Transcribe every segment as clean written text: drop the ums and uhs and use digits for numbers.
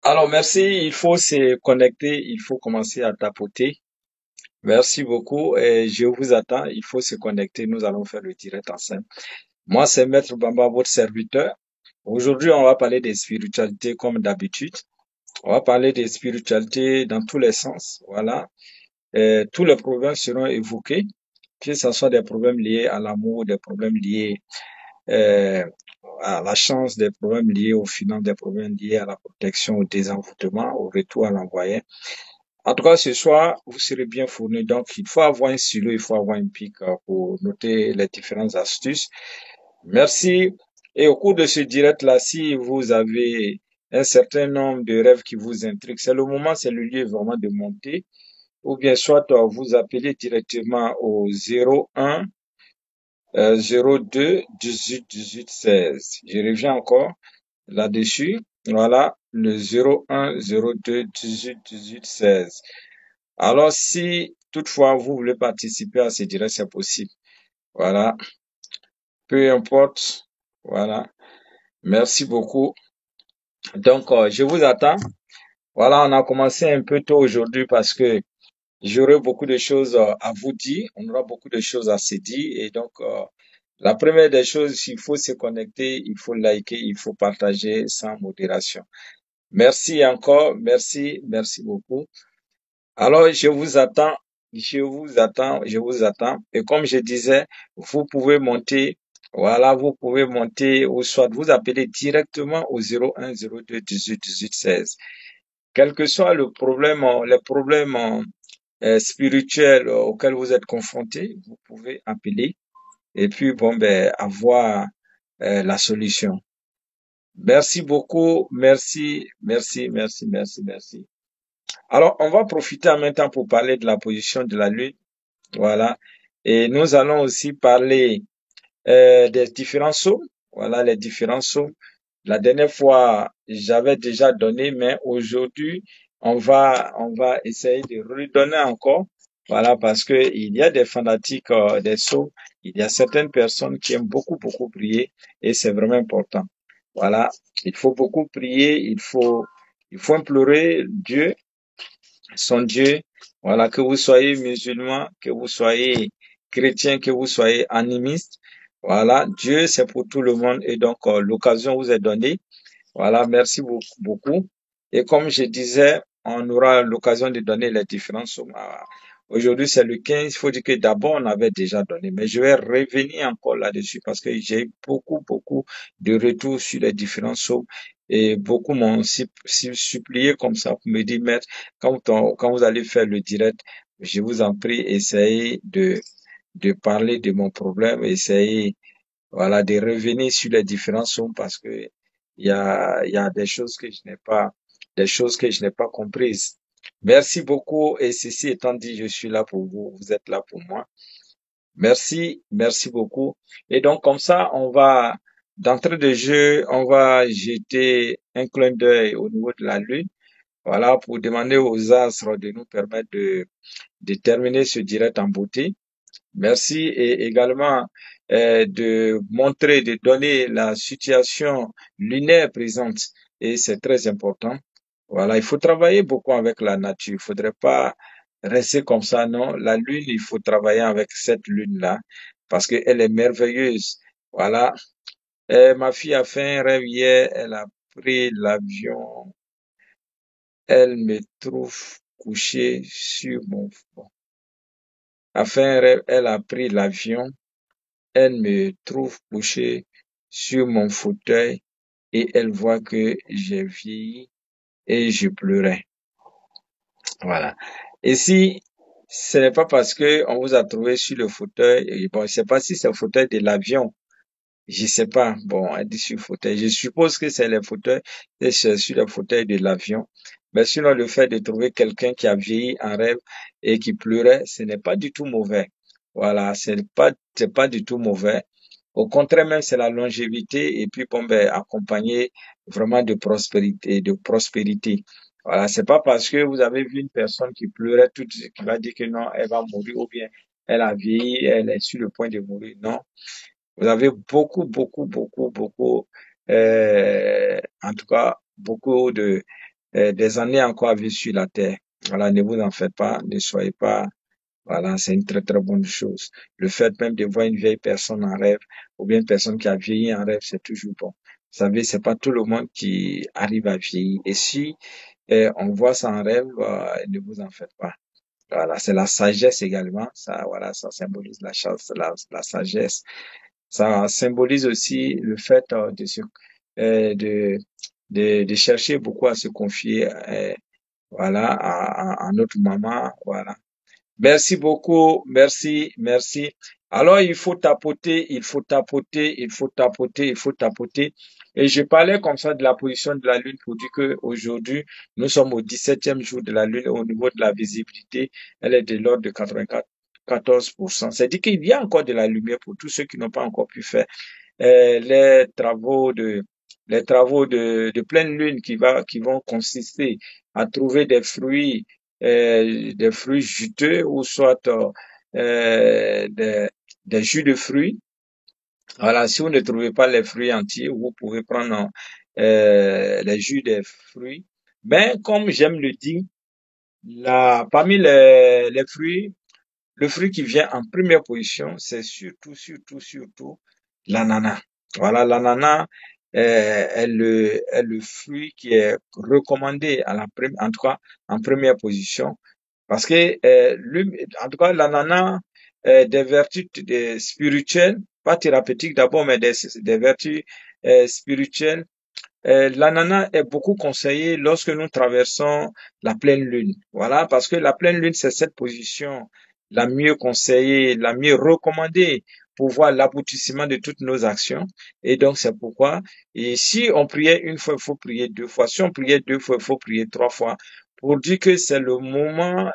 Alors, merci. Il faut se connecter. Il faut commencer à tapoter. Merci beaucoup. Et je vous attends. Il faut se connecter. Nous allons faire le direct ensemble. Moi, c'est Maître Bamba, votre serviteur. Aujourd'hui, on va parler des spiritualités comme d'habitude. On va parler des spiritualités dans tous les sens. Voilà. Tous les problèmes seront évoqués, que ce soit des problèmes liés à l'amour, des problèmes liés euh, à la chance, des problèmes liés aux finances, des problèmes liés à la protection, au désenvoûtement, au retour à l'envoyé. En tout cas, ce soir, vous serez bien fournis. Donc, il faut avoir un stylo, il faut avoir un pic pour noter les différentes astuces. Merci. Et au cours de ce direct-là, si vous avez un certain nombre de rêves qui vous intriguent, c'est le moment, c'est le lieu vraiment de monter. Ou bien soit vous appelez directement au 01 02 18 18 16. Je reviens encore là-dessus. Voilà, le 01 02 18 18 16. Alors, si toutefois vous voulez participer à ce direct, c'est possible. Voilà, peu importe. Voilà, merci beaucoup. Donc, je vous attends. Voilà, on a commencé un peu tôt aujourd'hui parce que j'aurai beaucoup de choses à vous dire. On aura beaucoup de choses à se dire. Et donc, la première des choses, il faut se connecter, il faut liker, il faut partager sans modération. Merci encore, merci beaucoup. Alors, je vous attends, je vous attends. Et comme je disais, vous pouvez monter, voilà, vous pouvez monter ou soit vous appelez directement au 01 02 18 18 16. Quel que soit le problème, les problèmes spirituels auxquels vous êtes confrontés, vous pouvez appeler et puis bon ben avoir la solution. Merci beaucoup, merci. Alors, on va profiter en même temps pour parler de la position de la Lune. Voilà. Et nous allons aussi parler des différents sauts. Voilà, les différents sauts. La dernière fois, j'avais déjà donné, mais aujourd'hui, on va essayer de redonner encore. Voilà, parce que il y a des fanatiques des sauts. Il y a certaines personnes qui aiment beaucoup prier et c'est vraiment important. Voilà, il faut beaucoup prier, il faut implorer Dieu, son Dieu. Voilà, que vous soyez musulman, que vous soyez chrétien, que vous soyez animiste. Voilà, Dieu, c'est pour tout le monde et donc l'occasion vous est donnée. Voilà, merci beaucoup. Et comme je disais, on aura l'occasion de donner les différentes sommes. Aujourd'hui, c'est le 15. Il faut dire que d'abord, on avait déjà donné. Mais je vais revenir encore là-dessus parce que j'ai eu beaucoup de retours sur les différentes sommes. Et beaucoup m'ont supplié comme ça pour me dire, maître, quand vous allez faire le direct, je vous en prie, essayez de parler de mon problème, essayez voilà, de revenir sur les différentes sommes parce que il y a des choses que je n'ai pas, des choses que je n'ai pas comprises. Merci beaucoup et ceci étant dit, je suis là pour vous, vous êtes là pour moi. Merci beaucoup. Et donc comme ça, on va, d'entrée de jeu, on va jeter un clin d'œil au niveau de la Lune. Voilà, pour demander aux astres de nous permettre de terminer ce direct en beauté. Merci et également de montrer, de donner la situation lunaire présente et c'est très important. Voilà, il faut travailler beaucoup avec la nature. Il faudrait pas rester comme ça, non. La lune, il faut travailler avec cette lune-là parce qu'elle est merveilleuse. Voilà. Ma fille a fait un rêve hier, elle a pris l'avion, elle me trouve couché sur mon front. A fait un rêve, elle a pris l'avion. Elle me trouve couché sur mon fauteuil et elle voit que j'ai vieilli et je pleurais. Voilà. Et si ce n'est pas parce que on vous a trouvé sur le fauteuil, et bon, je sais pas si c'est le fauteuil de l'avion, je sais pas. Bon, elle dit sur le fauteuil. Je suppose que c'est le fauteuil, et c'est sur le fauteuil de l'avion. Mais sinon, le fait de trouver quelqu'un qui a vieilli en rêve et qui pleurait, ce n'est pas du tout mauvais. Voilà, c'est pas du tout mauvais. Au contraire, même, c'est la longévité et puis, bon, ben, accompagné vraiment de prospérité. Voilà, c'est pas parce que vous avez vu une personne qui pleurait tout, qui va dire que non, elle va mourir ou bien elle a vieilli, elle est sur le point de mourir. Non. Vous avez beaucoup en tout cas, beaucoup des années encore à vivre sur la terre. Voilà, ne vous en faites pas, ne soyez pas, voilà, c'est une très très bonne chose. Le fait même de voir une vieille personne en rêve, ou bien une personne qui a vieilli en rêve, c'est toujours bon. Vous savez, c'est pas tout le monde qui arrive à vieillir. Et si on voit ça en rêve, ne vous en faites pas. Voilà, c'est la sagesse également. Ça, voilà, ça symbolise la chance, la sagesse. Ça symbolise aussi le fait euh, de, de chercher beaucoup à se confier, voilà, à notre maman, voilà. Merci beaucoup, merci, merci. Alors, il faut tapoter, il faut tapoter, il faut tapoter, il faut tapoter. Et je parlais comme ça de la position de la Lune pour dire que aujourd'hui, nous sommes au 17e jour de la Lune au niveau de la visibilité. Elle est de l'ordre de 94%. C'est-à-dire qu'il y a encore de la lumière pour tous ceux qui n'ont pas encore pu faire les travaux de pleine lune qui vont consister à trouver des fruits juteux ou soit des jus de fruits. Voilà, si vous ne trouvez pas les fruits entiers, vous pouvez prendre les jus des fruits. Mais comme j'aime le dire, parmi les fruits, le fruit qui vient en première position, c'est surtout l'ananas. Voilà, l'ananas est le fruit qui est recommandé en tout cas en première position parce que en tout cas l'ananas des vertus spirituelles, pas thérapeutiques d'abord, mais des vertus spirituelles. L'ananas est beaucoup conseillé lorsque nous traversons la pleine lune. Voilà, parce que la pleine lune, c'est cette position la mieux conseillée, la mieux recommandée pour voir l'aboutissement de toutes nos actions. Et donc, c'est pourquoi, et si on priait une fois, il faut prier deux fois. Si on priait deux fois, il faut prier trois fois pour dire que c'est le moment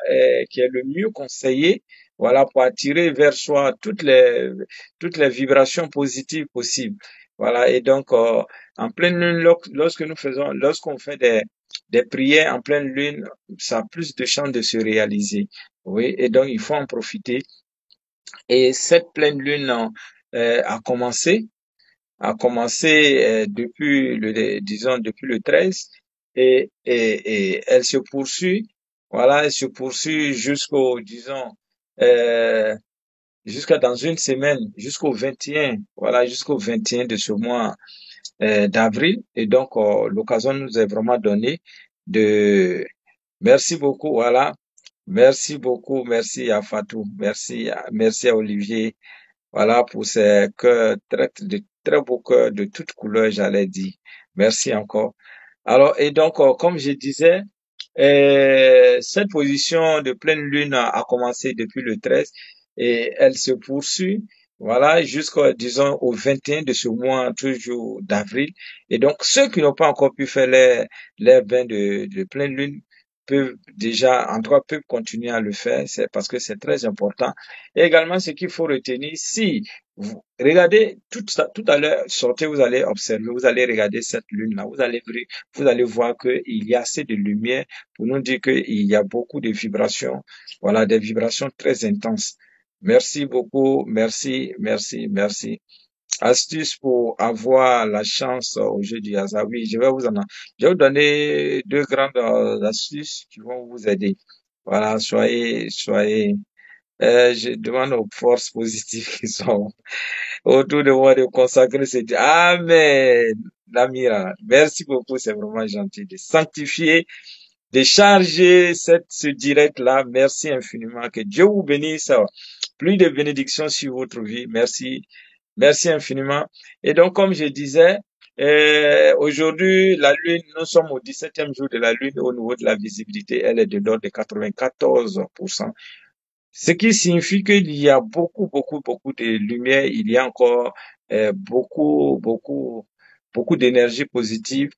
qui est le mieux conseillé. Voilà, pour attirer vers soi toutes les vibrations positives possibles. Voilà, et donc, en pleine lune, lorsqu'on fait des prières en pleine lune, ça a plus de chances de se réaliser. Oui, et donc il faut en profiter. Et cette pleine lune a commencé depuis disons, depuis le 13 et elle se poursuit. Voilà, elle se poursuit disons, euh, jusqu'à dans une semaine, jusqu'au 21, voilà, jusqu'au 21 de ce mois d'avril. Et donc, l'occasion nous est vraiment donnée de... Merci beaucoup, voilà. Merci beaucoup, merci à Fatou, merci à Olivier, voilà, pour ces cœurs, de très beaux cœurs de toutes couleurs, j'allais dire. Merci encore. Alors, et donc, comme je disais, cette position de pleine lune a commencé depuis le 13 et elle se poursuit, voilà, jusqu'au, disons, au 21 de ce mois, toujours d'avril. Et donc, ceux qui n'ont pas encore pu faire les bains de pleine lune peuvent déjà, en tout cas, peuvent continuer à le faire, c'est parce que c'est très important. Et également, ce qu'il faut retenir, si regardez tout à l'heure, sortez, vous allez observer, vous allez regarder cette lune-là, vous allez voir qu'il y a assez de lumière pour nous dire qu'il y a beaucoup de vibrations, voilà, des vibrations très intenses. Merci beaucoup, merci, merci, merci. Astuce pour avoir la chance au jeu du hasard. Oui, je vais vous donner deux grandes astuces qui vont vous aider. Voilà, je demande aux forces positives qui sont autour de moi de consacrer cette... Amen. Lamira, merci beaucoup, c'est vraiment gentil de sanctifier, de charger ce direct-là. Merci infiniment. Que Dieu vous bénisse. Plus de bénédictions sur votre vie. Merci. Merci infiniment. Et donc, comme je disais, aujourd'hui, la Lune, nous sommes au 17e jour de la Lune au niveau de la visibilité. Elle est de l'ordre de 94%. Ce qui signifie qu'il y a beaucoup de lumière. Il y a encore beaucoup d'énergie positive.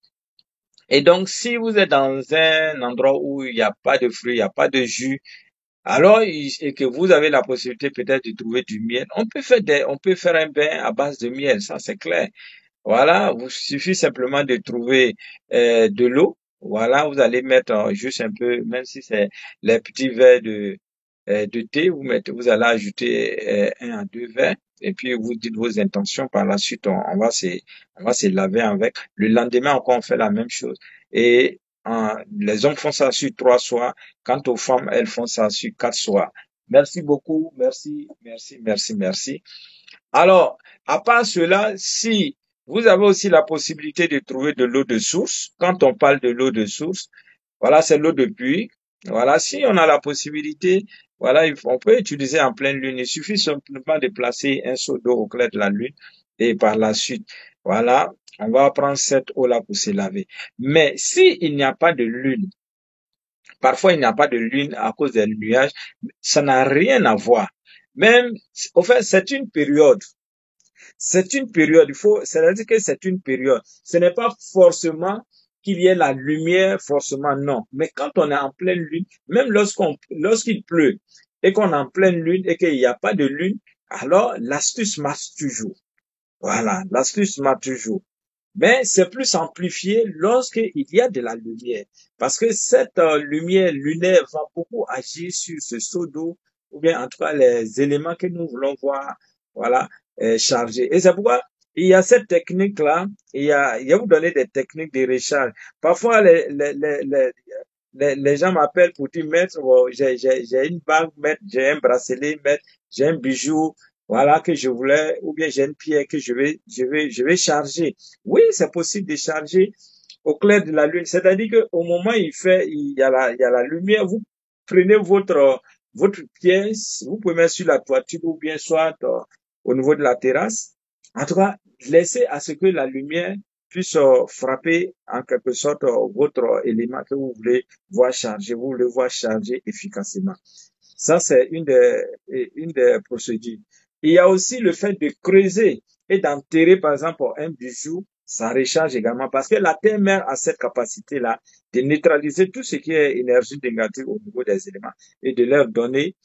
Et donc, si vous êtes dans un endroit où il n'y a pas de fruits, il n'y a pas de jus, alors, et que vous avez la possibilité peut-être de trouver du miel, on peut faire un bain à base de miel, ça c'est clair. Voilà, il suffit simplement de trouver de l'eau. Voilà, vous allez mettre juste un peu, même si c'est les petits verres de thé, vous allez ajouter un à deux verres. et puis vous dites vos intentions. Par la suite, on va se laver avec. Le lendemain encore, on fait la même chose. Et les hommes font ça sur 3 soirs. Quant aux femmes, elles font ça sur 4 soirs. Merci beaucoup. Merci, merci, merci, merci. Alors, à part cela, si vous avez aussi la possibilité de trouver de l'eau de source, quand on parle de l'eau de source, voilà, c'est l'eau de pluie. Voilà, si on a la possibilité, voilà, on peut utiliser en pleine lune. Il suffit simplement de placer un seau d'eau au clair de la lune et par la suite, voilà, on va prendre cette eau-là pour se laver. Mais si il n'y a pas de lune, parfois il n'y a pas de lune à cause des nuages, ça n'a rien à voir. Même, au fait, c'est une période. C'est une période, c'est-à-dire que c'est une période. Ce n'est pas forcément qu'il y ait la lumière, forcément non. Mais quand on est en pleine lune, même lorsqu'il pleut et qu'on est en pleine lune et qu'il n'y a pas de lune, alors l'astuce marche toujours. Voilà, l'astuce marche toujours. Mais c'est plus amplifié lorsqu'il y a de la lumière. Parce que cette lumière lunaire va beaucoup agir sur ce seau d'eau, ou bien en tout cas les éléments que nous voulons voir, voilà, chargés. Et c'est pourquoi il y a cette technique-là, il y a vous donner des techniques de recharge. Parfois, les gens m'appellent pour dire, maître, bon, j'ai une bague, maître, j'ai un bracelet, maître, j'ai un bijou, voilà, que je voulais, ou bien j'ai une pierre que je vais charger. Oui, c'est possible de charger au clair de la lune. C'est-à-dire qu'au moment où il y a la lumière, vous prenez votre pièce, vous pouvez mettre sur la toiture ou bien soit au niveau de la terrasse. En tout cas, laissez à ce que la lumière puisse frapper en quelque sorte votre élément que vous voulez voir charger, vous voulez voir charger efficacement. Ça, c'est une des procédures. Il y a aussi le fait de creuser et d'enterrer, par exemple, un bijou, ça recharge également parce que la Terre-mère a cette capacité-là de neutraliser tout ce qui est énergie négative au niveau des éléments et de leur donner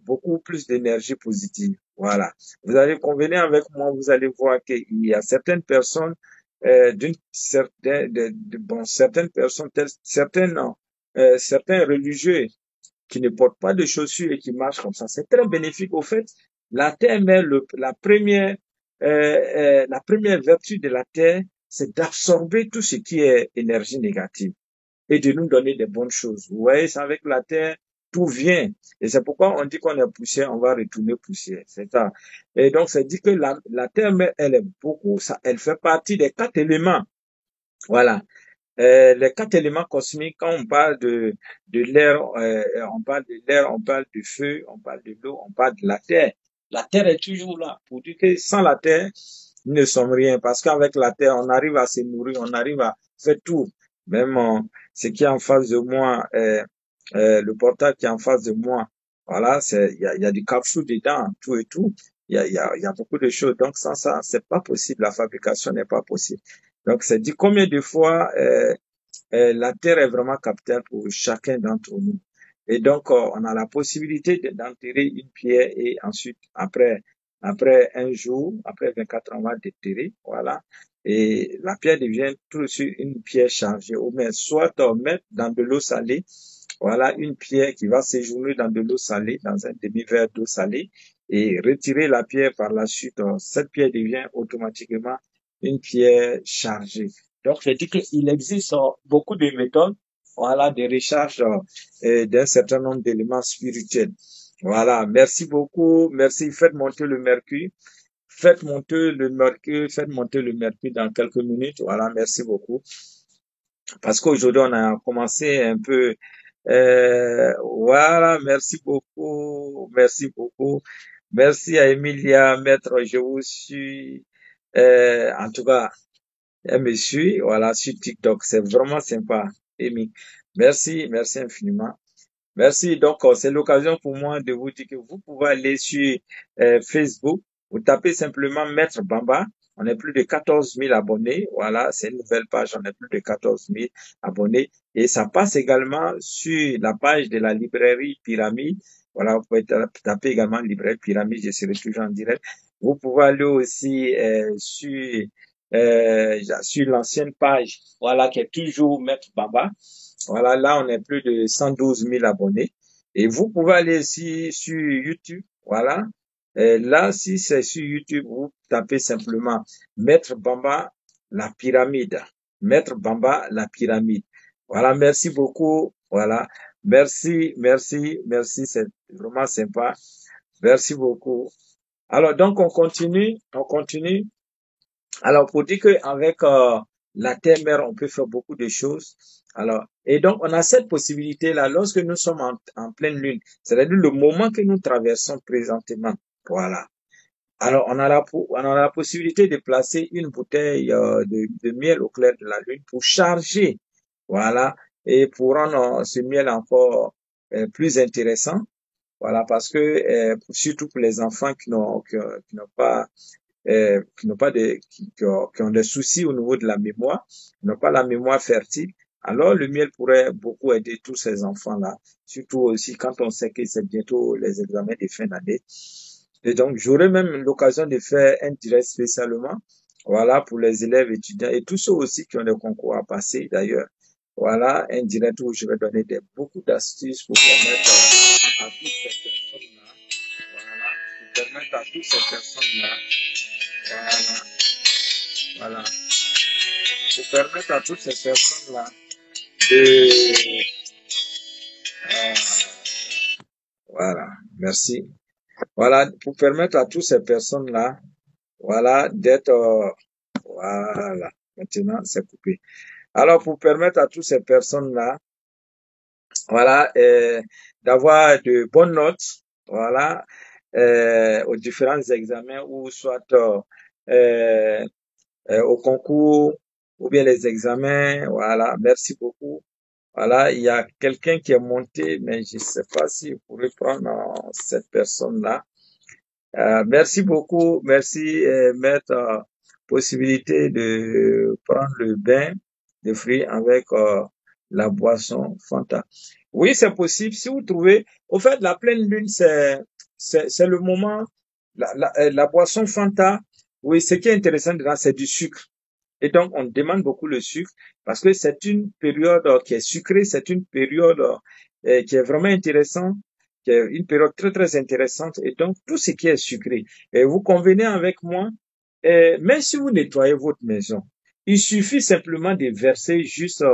beaucoup plus d'énergie positive. Voilà. Vous allez convenir avec moi, vous allez voir qu'il y a certaines personnes d'une certaine, bon, certaines personnes, certains religieux qui ne portent pas de chaussures et qui marchent comme ça. C'est très bénéfique. Au fait, la terre met la première vertu de la terre, c'est d'absorber tout ce qui est énergie négative et de nous donner des bonnes choses. Vous voyez, c'est avec la terre, tout vient. Et c'est pourquoi on dit qu'on est poussière, on va retourner poussière. C'est ça. Et donc, c'est dit que la terre, elle est beaucoup, ça, elle fait partie des 4 éléments. Voilà. Les 4 éléments cosmiques, quand on parle de l'air, on parle de l'air, on parle du feu, on parle de l'eau, on parle de la terre. La terre est toujours là pour dire que sans la terre, nous ne sommes rien. Parce qu'avec la terre, on arrive à se nourrir, on arrive à faire tout. Même ce qui est en face de moi, le portail qui est en face de moi, voilà, il y a du caoutchouc dedans, tout et tout. Il y a beaucoup de choses. Donc sans ça, c'est pas possible. La fabrication n'est pas possible. Donc, c'est dit combien de fois la terre est vraiment capitale pour chacun d'entre nous. Et donc, on a la possibilité d'enterrer une pierre et ensuite, après un jour, après 24 heures, on va déterrer, voilà. Et la pierre devient tout de suite une pierre chargée. Ou bien, soit on met dans de l'eau salée, voilà, une pierre qui va séjourner dans de l'eau salée, dans un demi-verre d'eau salée, et retirer la pierre par la suite. Cette pierre devient automatiquement une pierre chargée. Donc, je dis qu'il existe beaucoup de méthodes, voilà, de recharge d'un certain nombre d'éléments spirituels. Voilà, merci beaucoup, merci. Faites monter le mercure, faites monter le mercure dans quelques minutes. Voilà, merci beaucoup. Parce qu'aujourd'hui, on a commencé un peu voilà, merci beaucoup, merci beaucoup. Merci à Emilia, maître, je vous suis. En tout cas, elle me suit, voilà, sur TikTok. C'est vraiment sympa, Amy. Merci, merci infiniment. Merci. Donc, c'est l'occasion pour moi de vous dire que vous pouvez aller sur Facebook. Vous tapez simplement Maître Bamba. On est plus de 14 000 abonnés. Voilà, c'est une nouvelle page. On est plus de 14 000 abonnés. Et ça passe également sur la page de la librairie Pyramide. Voilà, vous pouvez taper également librairie Pyramide. Je serai toujours en direct. Vous pouvez aller aussi sur l'ancienne page, voilà, qui est toujours Maître Bamba. Voilà, là, on est plus de 112 000 abonnés. Et vous pouvez aller ici sur YouTube. Voilà. Là, si c'est sur YouTube, vous tapez simplement Maître Bamba, la pyramide. Maître Bamba, la pyramide. Voilà, merci beaucoup. Voilà. Merci, merci, merci. C'est vraiment sympa. Merci beaucoup. Alors, donc, on continue, on continue. Alors, pour dire qu'avec la terre-mère, on peut faire beaucoup de choses. Alors, et donc, on a cette possibilité-là lorsque nous sommes en pleine lune, c'est-à-dire le moment que nous traversons présentement. Voilà. Alors, on a la possibilité de placer une bouteille de miel au clair de la lune pour charger, voilà, et pour rendre ce miel encore plus intéressant, voilà, parce que surtout pour les enfants qui n'ont pas qui ont des soucis au niveau de la mémoire, qui n'ont pas la mémoire fertile. Alors, le miel pourrait beaucoup aider tous ces enfants-là, surtout aussi quand on sait que c'est bientôt les examens de fin d'année. Et donc, j'aurai même l'occasion de faire un direct spécialement, voilà, pour les élèves étudiants et tous ceux aussi qui ont des concours à passer d'ailleurs. Voilà, un direct où je vais donner beaucoup d'astuces pour permettre à toutes ces personnes-là, voilà, pour permettre à toutes ces personnes-là, voilà, voilà, pour permettre à toutes ces personnes-là de, euh, voilà, merci. Voilà, pour permettre à toutes ces personnes-là, voilà, d'être, voilà, maintenant c'est coupé. Alors, pour permettre à toutes ces personnes-là, voilà, d'avoir de bonnes notes, voilà, aux différents examens ou soit au concours ou bien les examens, voilà, merci beaucoup. Voilà, il y a quelqu'un qui est monté, mais je ne sais pas si vous pourrez prendre cette personne-là. Merci beaucoup, merci Maître. Possibilité de prendre le bain de fruits avec la boisson Fanta. Oui, c'est possible. Si vous trouvez, au fait, la pleine lune, c'est le moment, la boisson Fanta. Oui, ce qui est intéressant dedans, c'est du sucre. Et donc, on demande beaucoup le sucre parce que c'est une période qui est sucrée, c'est une période qui est vraiment intéressante, qui est une période très, très intéressante. Et donc, tout ce qui est sucré. Et vous convenez avec moi, même si vous nettoyez votre maison, il suffit simplement de verser juste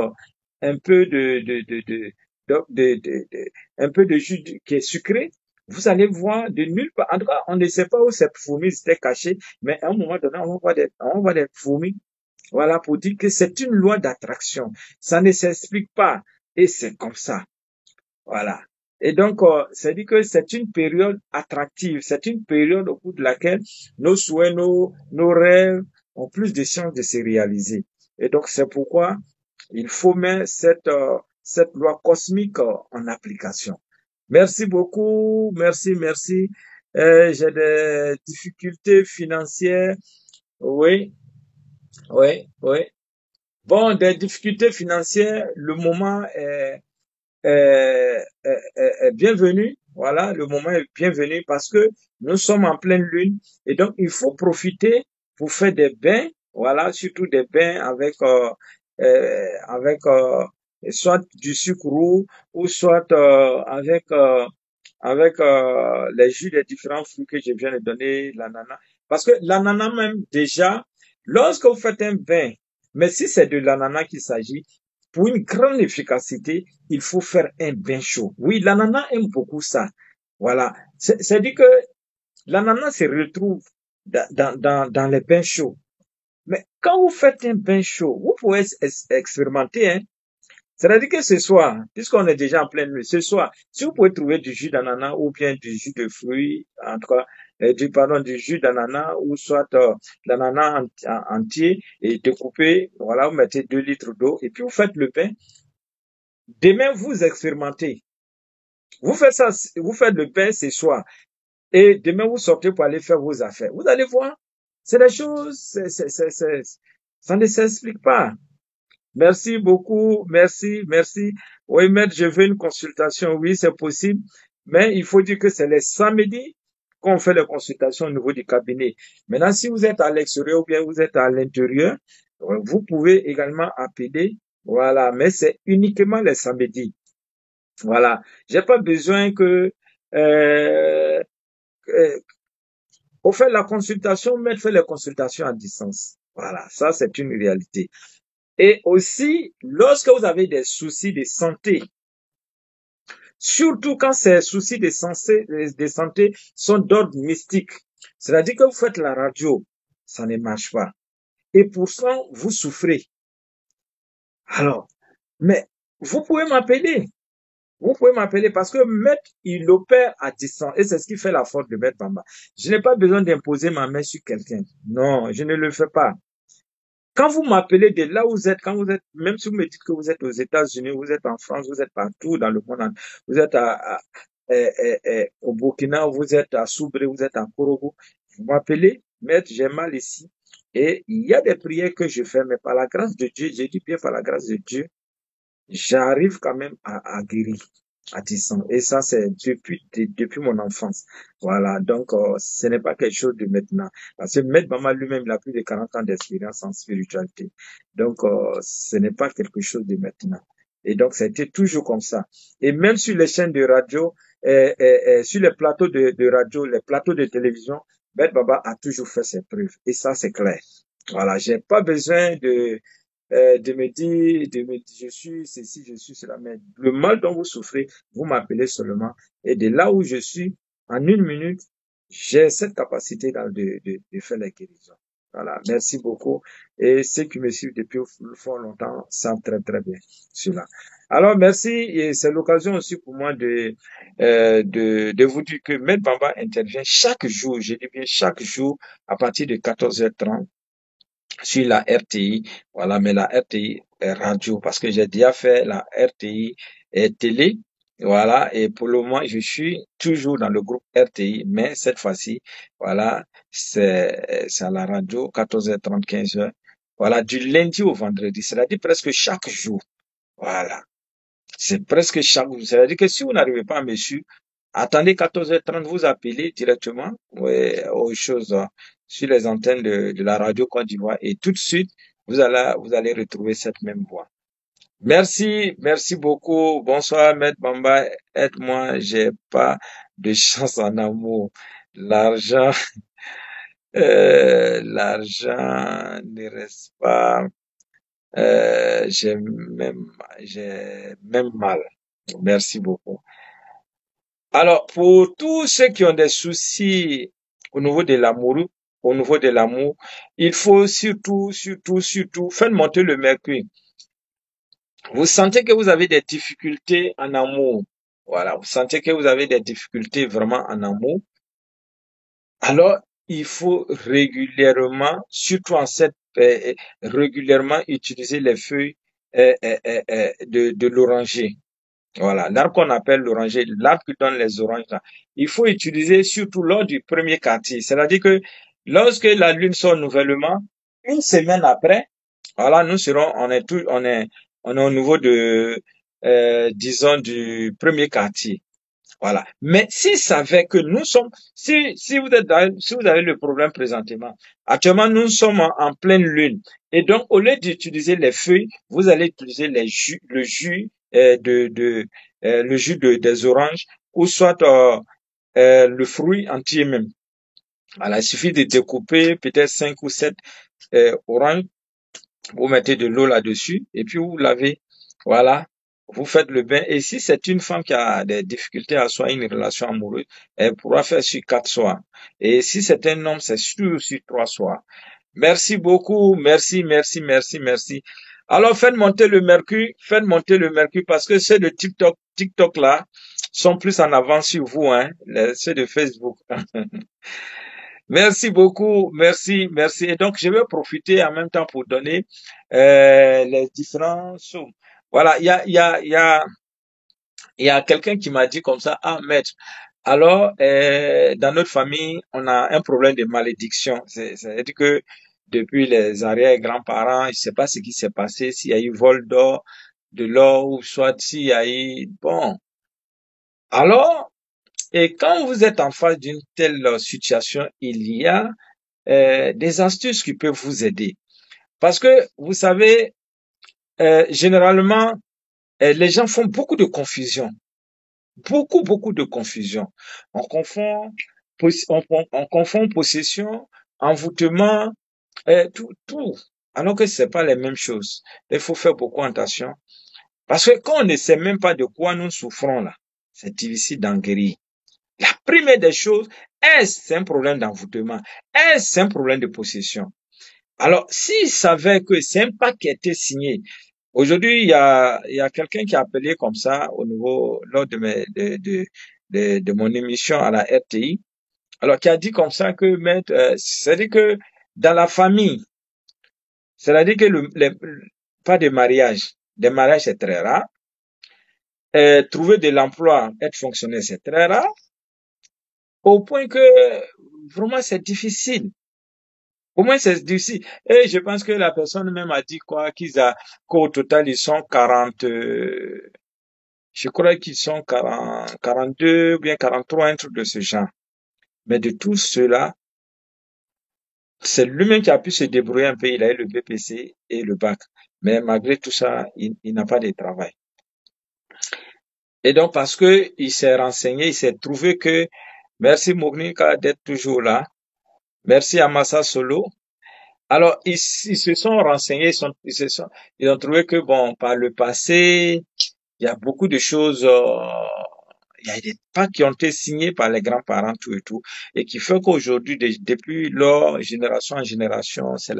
un peu un peu de jus qui est sucré. Vous allez voir de nulle part. En tout cas, on ne sait pas où ces fourmis étaient cachées, mais à un moment donné, on va voir des fourmis. Voilà, pour dire que c'est une loi d'attraction. Ça ne s'explique pas. Et c'est comme ça. Voilà. Et donc, c'est dit que c'est une période attractive. C'est une période au cours de laquelle nos souhaits, nos rêves ont plus de chances de se réaliser. Et donc, c'est pourquoi il faut mettre cette loi cosmique en application. Merci beaucoup. Merci, merci. J'ai des difficultés financières. Oui, oui, oui. Bon, des difficultés financières, le moment est bienvenu. Voilà, le moment est bienvenu parce que nous sommes en pleine lune et donc il faut profiter pour faire des bains. Voilà, surtout des bains avec soit du sucre roux ou soit avec les jus des différents fruits que je viens de donner, l'ananas. Parce que l'ananas même déjà, lorsque vous faites un bain, mais si c'est de l'ananas qu'il s'agit, pour une grande efficacité, il faut faire un bain chaud. Oui, l'ananas aime beaucoup ça. Voilà. C'est dit que l'ananas se retrouve dans les bains chauds. Mais quand vous faites un bain chaud, vous pouvez expérimenter, hein. C'est-à-dire que ce soir, puisqu'on est déjà en pleine nuit, ce soir, si vous pouvez trouver du jus d'ananas ou bien du jus de fruits, en tout cas, du jus d'ananas ou soit l'ananas entier et découpé, voilà, vous mettez 2 litres d'eau et puis vous faites le pain. Demain, vous expérimentez. Vous faites ça, vous faites le pain ce soir et demain, vous sortez pour aller faire vos affaires. Vous allez voir, c'est des choses, ça ne s'explique pas. Merci beaucoup, merci, merci. Oui, maître, je veux une consultation. Oui, c'est possible, mais il faut dire que c'est les samedis qu'on fait les consultations au niveau du cabinet. Maintenant, si vous êtes à l'extérieur ou bien vous êtes à l'intérieur, vous pouvez également appeler. Voilà, mais c'est uniquement les samedis. Voilà, j'ai pas besoin que euh, Au fait, la consultation, maître fait les consultations à distance. Voilà, ça c'est une réalité. Et aussi, lorsque vous avez des soucis de santé, surtout quand ces soucis de santé sont d'ordre mystique, c'est-à-dire que vous faites la radio, ça ne marche pas. Et pourtant, vous souffrez. Alors, mais vous pouvez m'appeler. Vous pouvez m'appeler parce que Maître, il opère à distance. Et c'est ce qui fait la force de Maître Bamba. Je n'ai pas besoin d'imposer ma main sur quelqu'un. Non, je ne le fais pas. Quand vous m'appelez de là où vous êtes, quand vous êtes, même si vous me dites que vous êtes aux États-Unis, vous êtes en France, vous êtes partout dans le monde, vous êtes au Burkina, vous êtes à Soubré, vous êtes à Korogo, vous m'appelez, Maître, j'ai mal ici. Et il y a des prières que je fais, mais par la grâce de Dieu, j'ai dit bien par la grâce de Dieu, j'arrive quand même à guérir à distance. Et ça, c'est depuis mon enfance. Voilà. Donc, ce n'est pas quelque chose de maintenant. Parce que Maître Bamba lui-même, il a plus de 40 ans d'expérience en spiritualité. Donc, ce n'est pas quelque chose de maintenant. Et donc, c'était toujours comme ça. Et même sur les chaînes de radio, sur les plateaux de radio, les plateaux de télévision, Maître Bamba a toujours fait ses preuves. Et ça, c'est clair. Voilà. J'ai pas besoin de me dire, je suis ceci, je suis cela. Mais le mal dont vous souffrez, vous m'appelez seulement. Et de là où je suis, en 1 minute, j'ai cette capacité de faire la guérison. Voilà, merci beaucoup. Et ceux qui me suivent depuis fort longtemps savent très très bien cela. Alors merci, et c'est l'occasion aussi pour moi de vous dire que Maître Bamba intervient chaque jour, je dis bien chaque jour, à partir de 14h30 sur la RTI, voilà, mais la RTI est radio, parce que j'ai déjà fait la RTI et télé, voilà, et pour le moment, je suis toujours dans le groupe RTI, mais cette fois-ci, voilà, c'est à la radio, 14h30, 15h, voilà, du lundi au vendredi, c'est-à-dire presque chaque jour, voilà. C'est presque chaque jour. C'est-à-dire que si vous n'arrivez pas à me suivre, attendez 14h30, vous appelez directement aux choses sur les antennes de la radio Côte d'Ivoire et tout de suite, vous allez retrouver cette même voix. Merci, merci beaucoup. Bonsoir, Maître Bamba. Aide-moi, j'ai pas de chance en amour. L'argent, l'argent ne reste pas. J'ai même mal. Merci beaucoup. Alors, pour tous ceux qui ont des soucis au niveau de l'amour, il faut surtout faire monter le mercure. Vous sentez que vous avez des difficultés en amour. Voilà, vous sentez que vous avez des difficultés vraiment en amour. Alors, il faut régulièrement, surtout régulièrement utiliser les feuilles de l'oranger. Voilà, l'arbre qu'on appelle l'oranger, l'arbre qui donne les oranges là. Il faut utiliser surtout lors du premier quartier. C'est-à-dire que lorsque la lune sort nouvellement, 1 semaine après, voilà, on est au niveau disons, du premier quartier. Voilà. Mais s'il savait que si vous avez le problème présentement, actuellement, nous sommes en pleine lune. Et donc, au lieu d'utiliser les feuilles, vous allez utiliser le jus, le jus des oranges, ou soit, le fruit entier même. Voilà. Il suffit de découper peut-être 5 ou 7 oranges. Vous mettez de l'eau là-dessus, et puis vous lavez. Voilà. Vous faites le bain. Et si c'est une femme qui a des difficultés à avoir une relation amoureuse, elle pourra faire sur 4 soirs. Et si c'est un homme, c'est sur 3 soirs. Merci beaucoup. Merci, merci, merci, merci. Alors, faites monter le mercure parce que ceux de TikTok là sont plus en avance sur vous, hein, ceux de Facebook. Merci beaucoup, merci, merci. Et donc, je vais profiter en même temps pour donner les différents sommes. Voilà, il y a quelqu'un qui m'a dit comme ça, ah, maître, alors, dans notre famille, on a un problème de malédiction. C'est-à-dire que depuis les arrière-grands-parents, je ne sais pas ce qui s'est passé, s'il y a eu vol d'or, de l'or, ou soit s'il y a eu, bon. Alors, et quand vous êtes en face d'une telle situation, il y a des astuces qui peuvent vous aider. Parce que, vous savez, généralement, les gens font beaucoup de confusion. Beaucoup, beaucoup de confusion. On confond on confond possession, envoûtement, tout, alors que c'est pas les mêmes choses. Il faut faire beaucoup attention. Parce que quand on ne sait même pas de quoi nous souffrons là, c'est difficile d'en guérir. La première des choses, est-ce c'est un problème d'envoûtement? Est-ce c'est un problème de possession? Alors, s'il savait que c'est un pas qui a été signé, aujourd'hui, il y a quelqu'un qui a appelé comme ça au niveau, lors de de mon émission à la RTI, alors qui a dit comme ça que, c'est-à-dire que dans la famille, c'est-à-dire que pas de mariage, des mariages c'est très rare, trouver de l'emploi, être fonctionnaire c'est très rare, au point que vraiment c'est difficile. Au moins c'est difficile. Et je pense que la personne même a dit quoi, qu'au total ils sont 40, je crois qu'ils sont 40, 42 ou bien 43, un truc de ce genre. Mais de tout cela, c'est lui-même qui a pu se débrouiller un peu. Il a eu le BPC et le bac. Mais malgré tout ça, il n'a pas de travail. Et donc, parce que il s'est renseigné, il s'est trouvé que, merci Mognika d'être toujours là. Merci à Massa Solo. Alors, ils se sont renseignés, ils ont trouvé que, bon, par le passé, il y a beaucoup de choses, il y a des pactes qui ont été signés par les grands-parents, tout et tout, et qui fait qu'aujourd'hui, depuis leur génération en génération, c'est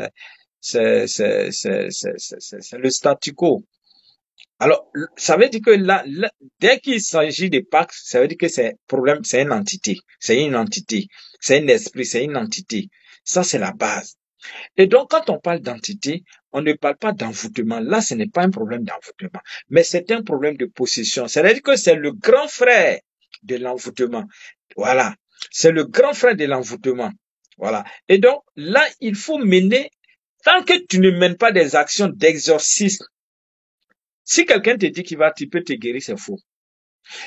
le statu quo. Alors, ça veut dire que dès qu'il s'agit de pactes, ça veut dire que c'est problème, c'est une entité, c'est un esprit, c'est une entité. Ça, c'est la base. Et donc, quand on parle d'entité, on ne parle pas d'envoûtement. Là, ce n'est pas un problème d'envoûtement, mais c'est un problème de possession. C'est-à-dire que c'est le grand frère de l'envoûtement. Voilà. C'est le grand frère de l'envoûtement. Voilà. Et donc, là, il faut mener, tant que tu ne mènes pas des actions d'exorcisme, si quelqu'un te dit qu'il peut te guérir, c'est faux.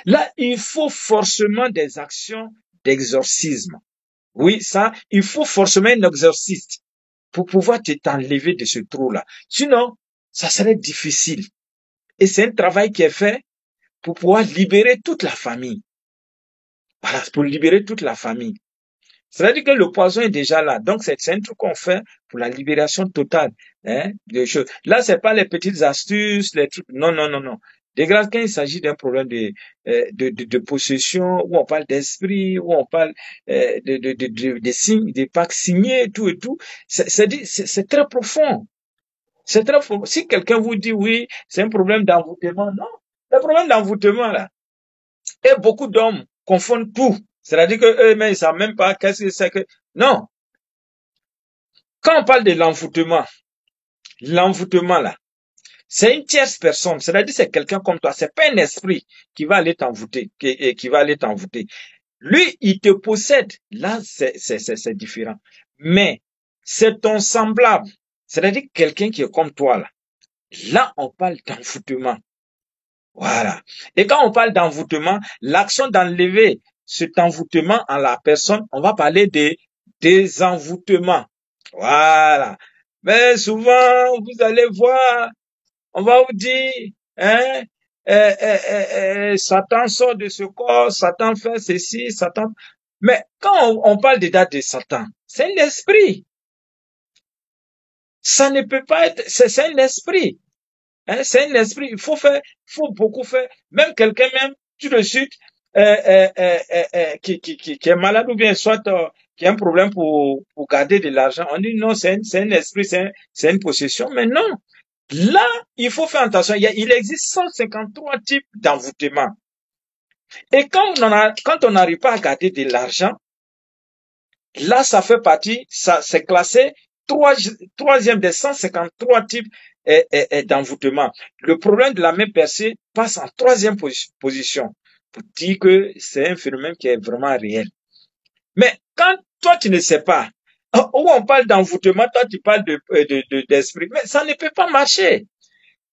Là, il faut forcément des actions d'exorcisme. Oui, ça, il faut forcément un exorciste pour pouvoir t'enlever de ce trou-là. Sinon, ça serait difficile. Et c'est un travail qui est fait pour pouvoir libérer toute la famille. Voilà, pour libérer toute la famille. C'est-à-dire que le poison est déjà là. Donc, c'est un truc qu'on fait pour la libération totale, hein, des choses. Là, c'est pas les petites astuces, les trucs. Non, non, non, non. Des grâces, quand il s'agit d'un problème de possession, où on parle d'esprit, où on parle de signes, des pactes signés, tout et tout, c'est très profond. C'est très profond. Si quelqu'un vous dit oui, c'est un problème d'envoûtement, non. Le problème d'envoûtement, là, et beaucoup d'hommes confondent tout. C'est-à-dire que eux-mêmes, ils savent même pas qu'est-ce que c'est que... Non. Quand on parle de l'envoûtement là, c'est une tierce personne. C'est-à-dire c'est quelqu'un comme toi. C'est pas un esprit qui va aller t'envoûter, qui va aller t'envoûter. Lui, il te possède. Là, c'est différent. Mais c'est ton semblable. C'est-à-dire quelqu'un qui est comme toi là. Là, on parle d'envoûtement. Voilà. Et quand on parle d'envoûtement, l'action d'enlever cet envoûtement en la personne, on va parler de désenvoûtement. Voilà. Mais souvent, vous allez voir, on va vous dire, hein, Satan sort de ce corps, Satan fait ceci, Satan. Mais quand on parle de date de Satan, c'est un esprit. Ça ne peut pas être, c'est un esprit. Hein, c'est un esprit. Il faut beaucoup faire. Même quelqu'un même, tout de suite, qui est malade ou bien soit qui a un problème pour garder de l'argent. On dit non, c'est un esprit, c'est une possession. Mais non. Là, il faut faire attention. Il existe 153 types d'envoûtement. Et quand on n'arrive pas à garder de l'argent, là, ça fait partie, ça, c'est classé troisième des 153 types d'envoûtement. Le problème de la main percée passe en troisième position pour dire que c'est un phénomène qui est vraiment réel. Mais quand toi, tu ne sais pas, où on parle d'envoûtement, toi, tu parles d'esprit, mais ça ne peut pas marcher.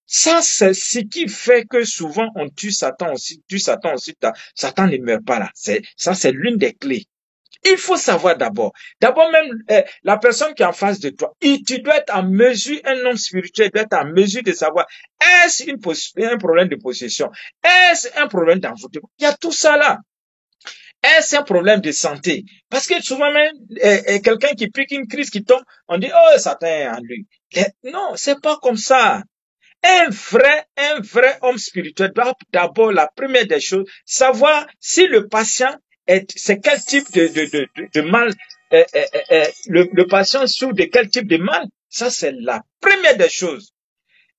Ça, c'est ce qui fait que souvent on tue Satan aussi, Satan ne meurt pas là. Ça, c'est l'une des clés. Il faut savoir d'abord même la personne qui est en face de toi, tu dois être en mesure, un homme spirituel doit être en mesure de savoir, est-ce un problème de possession, est-ce un problème d'envoûtement. Il y a tout ça là. Est-ce un problème de santé? Parce que souvent même, quelqu'un qui pique une crise qui tombe, on dit, oh, Satan est en lui. Non, c'est pas comme ça. Un vrai homme spirituel doit d'abord, la première des choses, savoir si le patient c'est quel type de mal, le patient souffre de quel type de mal. Ça, c'est la première des choses.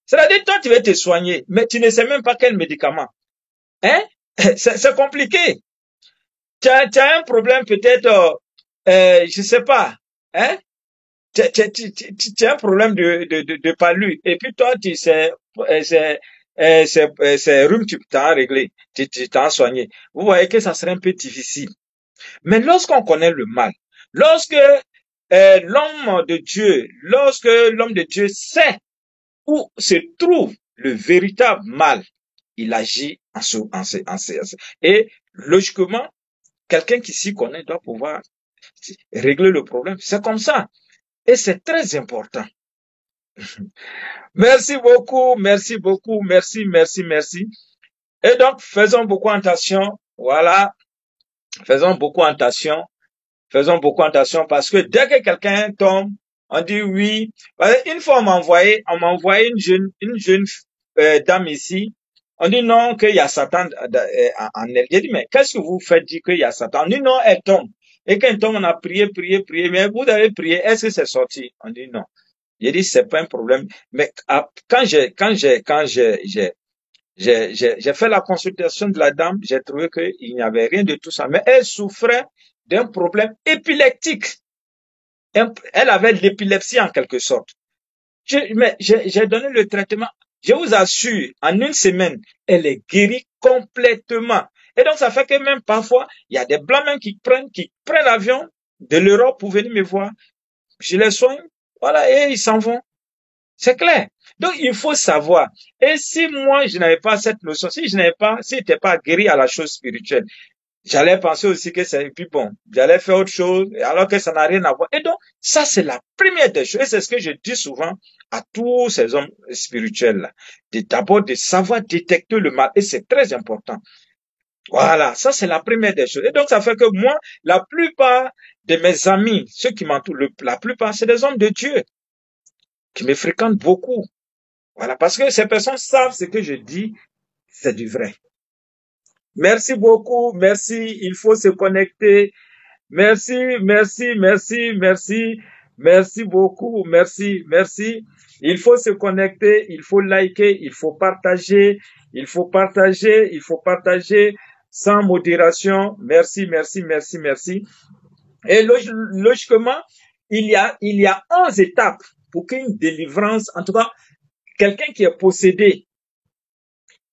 C'est-à-dire, toi, tu vas te soigner, mais tu ne sais même pas quel médicament. Hein? C'est compliqué. Tu as un problème peut-être, je sais pas, hein? Tu as un problème de palu, et puis toi, c'est rhume, tu t'en réglé, tu t'en soigné. Vous voyez que ça serait un peu difficile. Mais lorsqu'on connaît le mal, lorsque lorsque l'homme de Dieu sait où se trouve le véritable mal, il agit et logiquement, quelqu'un qui s'y connaît doit pouvoir régler le problème. C'est comme ça. Et c'est très important. Merci beaucoup, merci beaucoup, merci, merci, merci. Et donc, faisons beaucoup attention. Voilà. Faisons beaucoup attention. Faisons beaucoup attention parce que dès que quelqu'un tombe, on dit oui. Une fois, on m'a envoyé une jeune dame ici. On dit non, qu'il y a Satan en elle. J'ai dit, mais qu'est-ce que vous faites dire qu'il y a Satan? On dit non, elle tombe. Et quand elle tombe, on a prié, prié, prié. Mais vous avez prié, est-ce que c'est sorti? On dit non. J'ai dit, c'est pas un problème. Mais quand j'ai fait la consultation de la dame, j'ai trouvé qu'il n'y avait rien de tout ça. Mais elle souffrait d'un problème épileptique. Elle avait l'épilepsie en quelque sorte. Mais j'ai donné le traitement. Je vous assure, en une semaine, elle est guérie complètement. Et donc, ça fait que même parfois, il y a des blancs même qui prennent l'avion de l'Europe pour venir me voir. Je les soigne, voilà, et ils s'en vont. C'est clair. Donc, il faut savoir. Et si moi, je n'avais pas cette notion, si je n'étais pas guéri à la chose spirituelle, j'allais penser aussi que c'est, puis bon, j'allais faire autre chose, alors que ça n'a rien à voir. Et donc, ça, c'est la première des choses. Et c'est ce que je dis souvent à tous ces hommes spirituels-là. D'abord, de savoir détecter le mal. Et c'est très important. Voilà, ça c'est la première des choses. Et donc ça fait que moi, la plupart de mes amis, ceux qui m'entourent, la plupart, c'est des hommes de Dieu qui me fréquentent beaucoup. Voilà, parce que ces personnes savent ce que je dis, c'est du vrai. Merci beaucoup, merci, il faut se connecter. Merci, merci, merci, merci, merci beaucoup, merci, merci. Il faut se connecter, il faut liker, il faut partager, il faut partager, il faut partager sans modération. Merci, merci, merci, merci. Et logiquement, il y a 11 étapes pour qu'une délivrance, en tout cas, quelqu'un qui est possédé,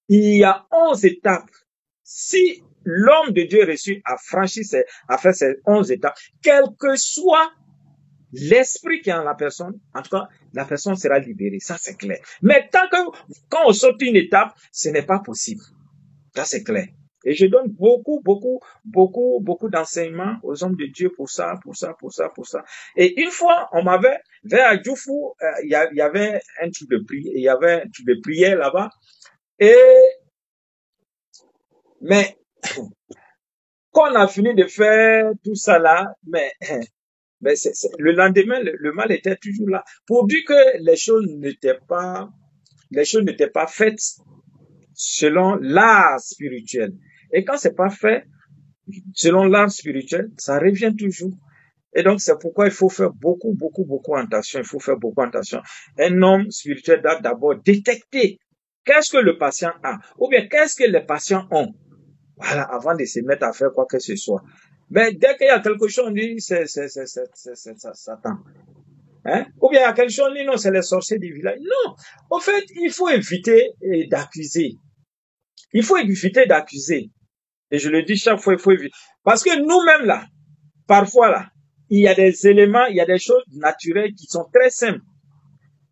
il y a 11 étapes. Si l'homme de Dieu reçu a fait ces 11 étapes, quel que soit l'esprit qui est en la personne, en tout cas, la personne sera libérée. Ça, c'est clair. Mais quand on saute une étape, ce n'est pas possible. Ça, c'est clair. Et je donne beaucoup d'enseignements aux hommes de Dieu pour ça. Et une fois, on m'avait, vers Adjoufou, il y avait un truc de prière, il y avait un truc de prière là-bas. Mais, quand on a fini de faire tout ça là, mais le lendemain, le mal était toujours là. Pour dire que les choses n'étaient pas faites selon l'art spirituel. Et quand c'est pas fait selon l'art spirituel, ça revient toujours. Et donc, c'est pourquoi il faut faire beaucoup attention. Il faut faire beaucoup attention. Un homme spirituel doit d'abord détecter qu'est-ce que le patient a, ou bien qu'est-ce que les patients ont. Voilà, avant de se mettre à faire quoi que ce soit. Mais dès qu'il y a quelque chose, on dit, c'est Satan. Hein? Ou bien il y a quelque chose, on dit, non, c'est les sorciers du village. Non. En fait, il faut éviter d'accuser. Il faut éviter d'accuser. Et je le dis chaque fois, il faut éviter. Parce que nous-mêmes, là, parfois, là, il y a des éléments, il y a des choses naturelles qui sont très simples.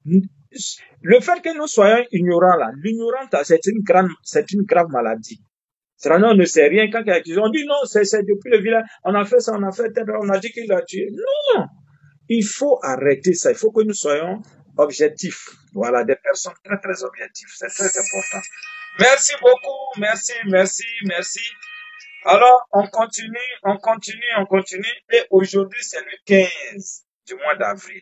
Le fait que nous soyons ignorants, là, l'ignorance, c'est une grave maladie. C'est-à-dire, on ne sait rien quand on dit non, c'est depuis le village, on a fait ça, on a dit qu'il l'a tué. Non! Il faut arrêter ça. Il faut que nous soyons objectifs. Voilà, des personnes très objectives. C'est très important. Merci beaucoup. Merci. Alors, on continue, on continue, on continue. Et aujourd'hui, c'est le 15 du mois d'avril.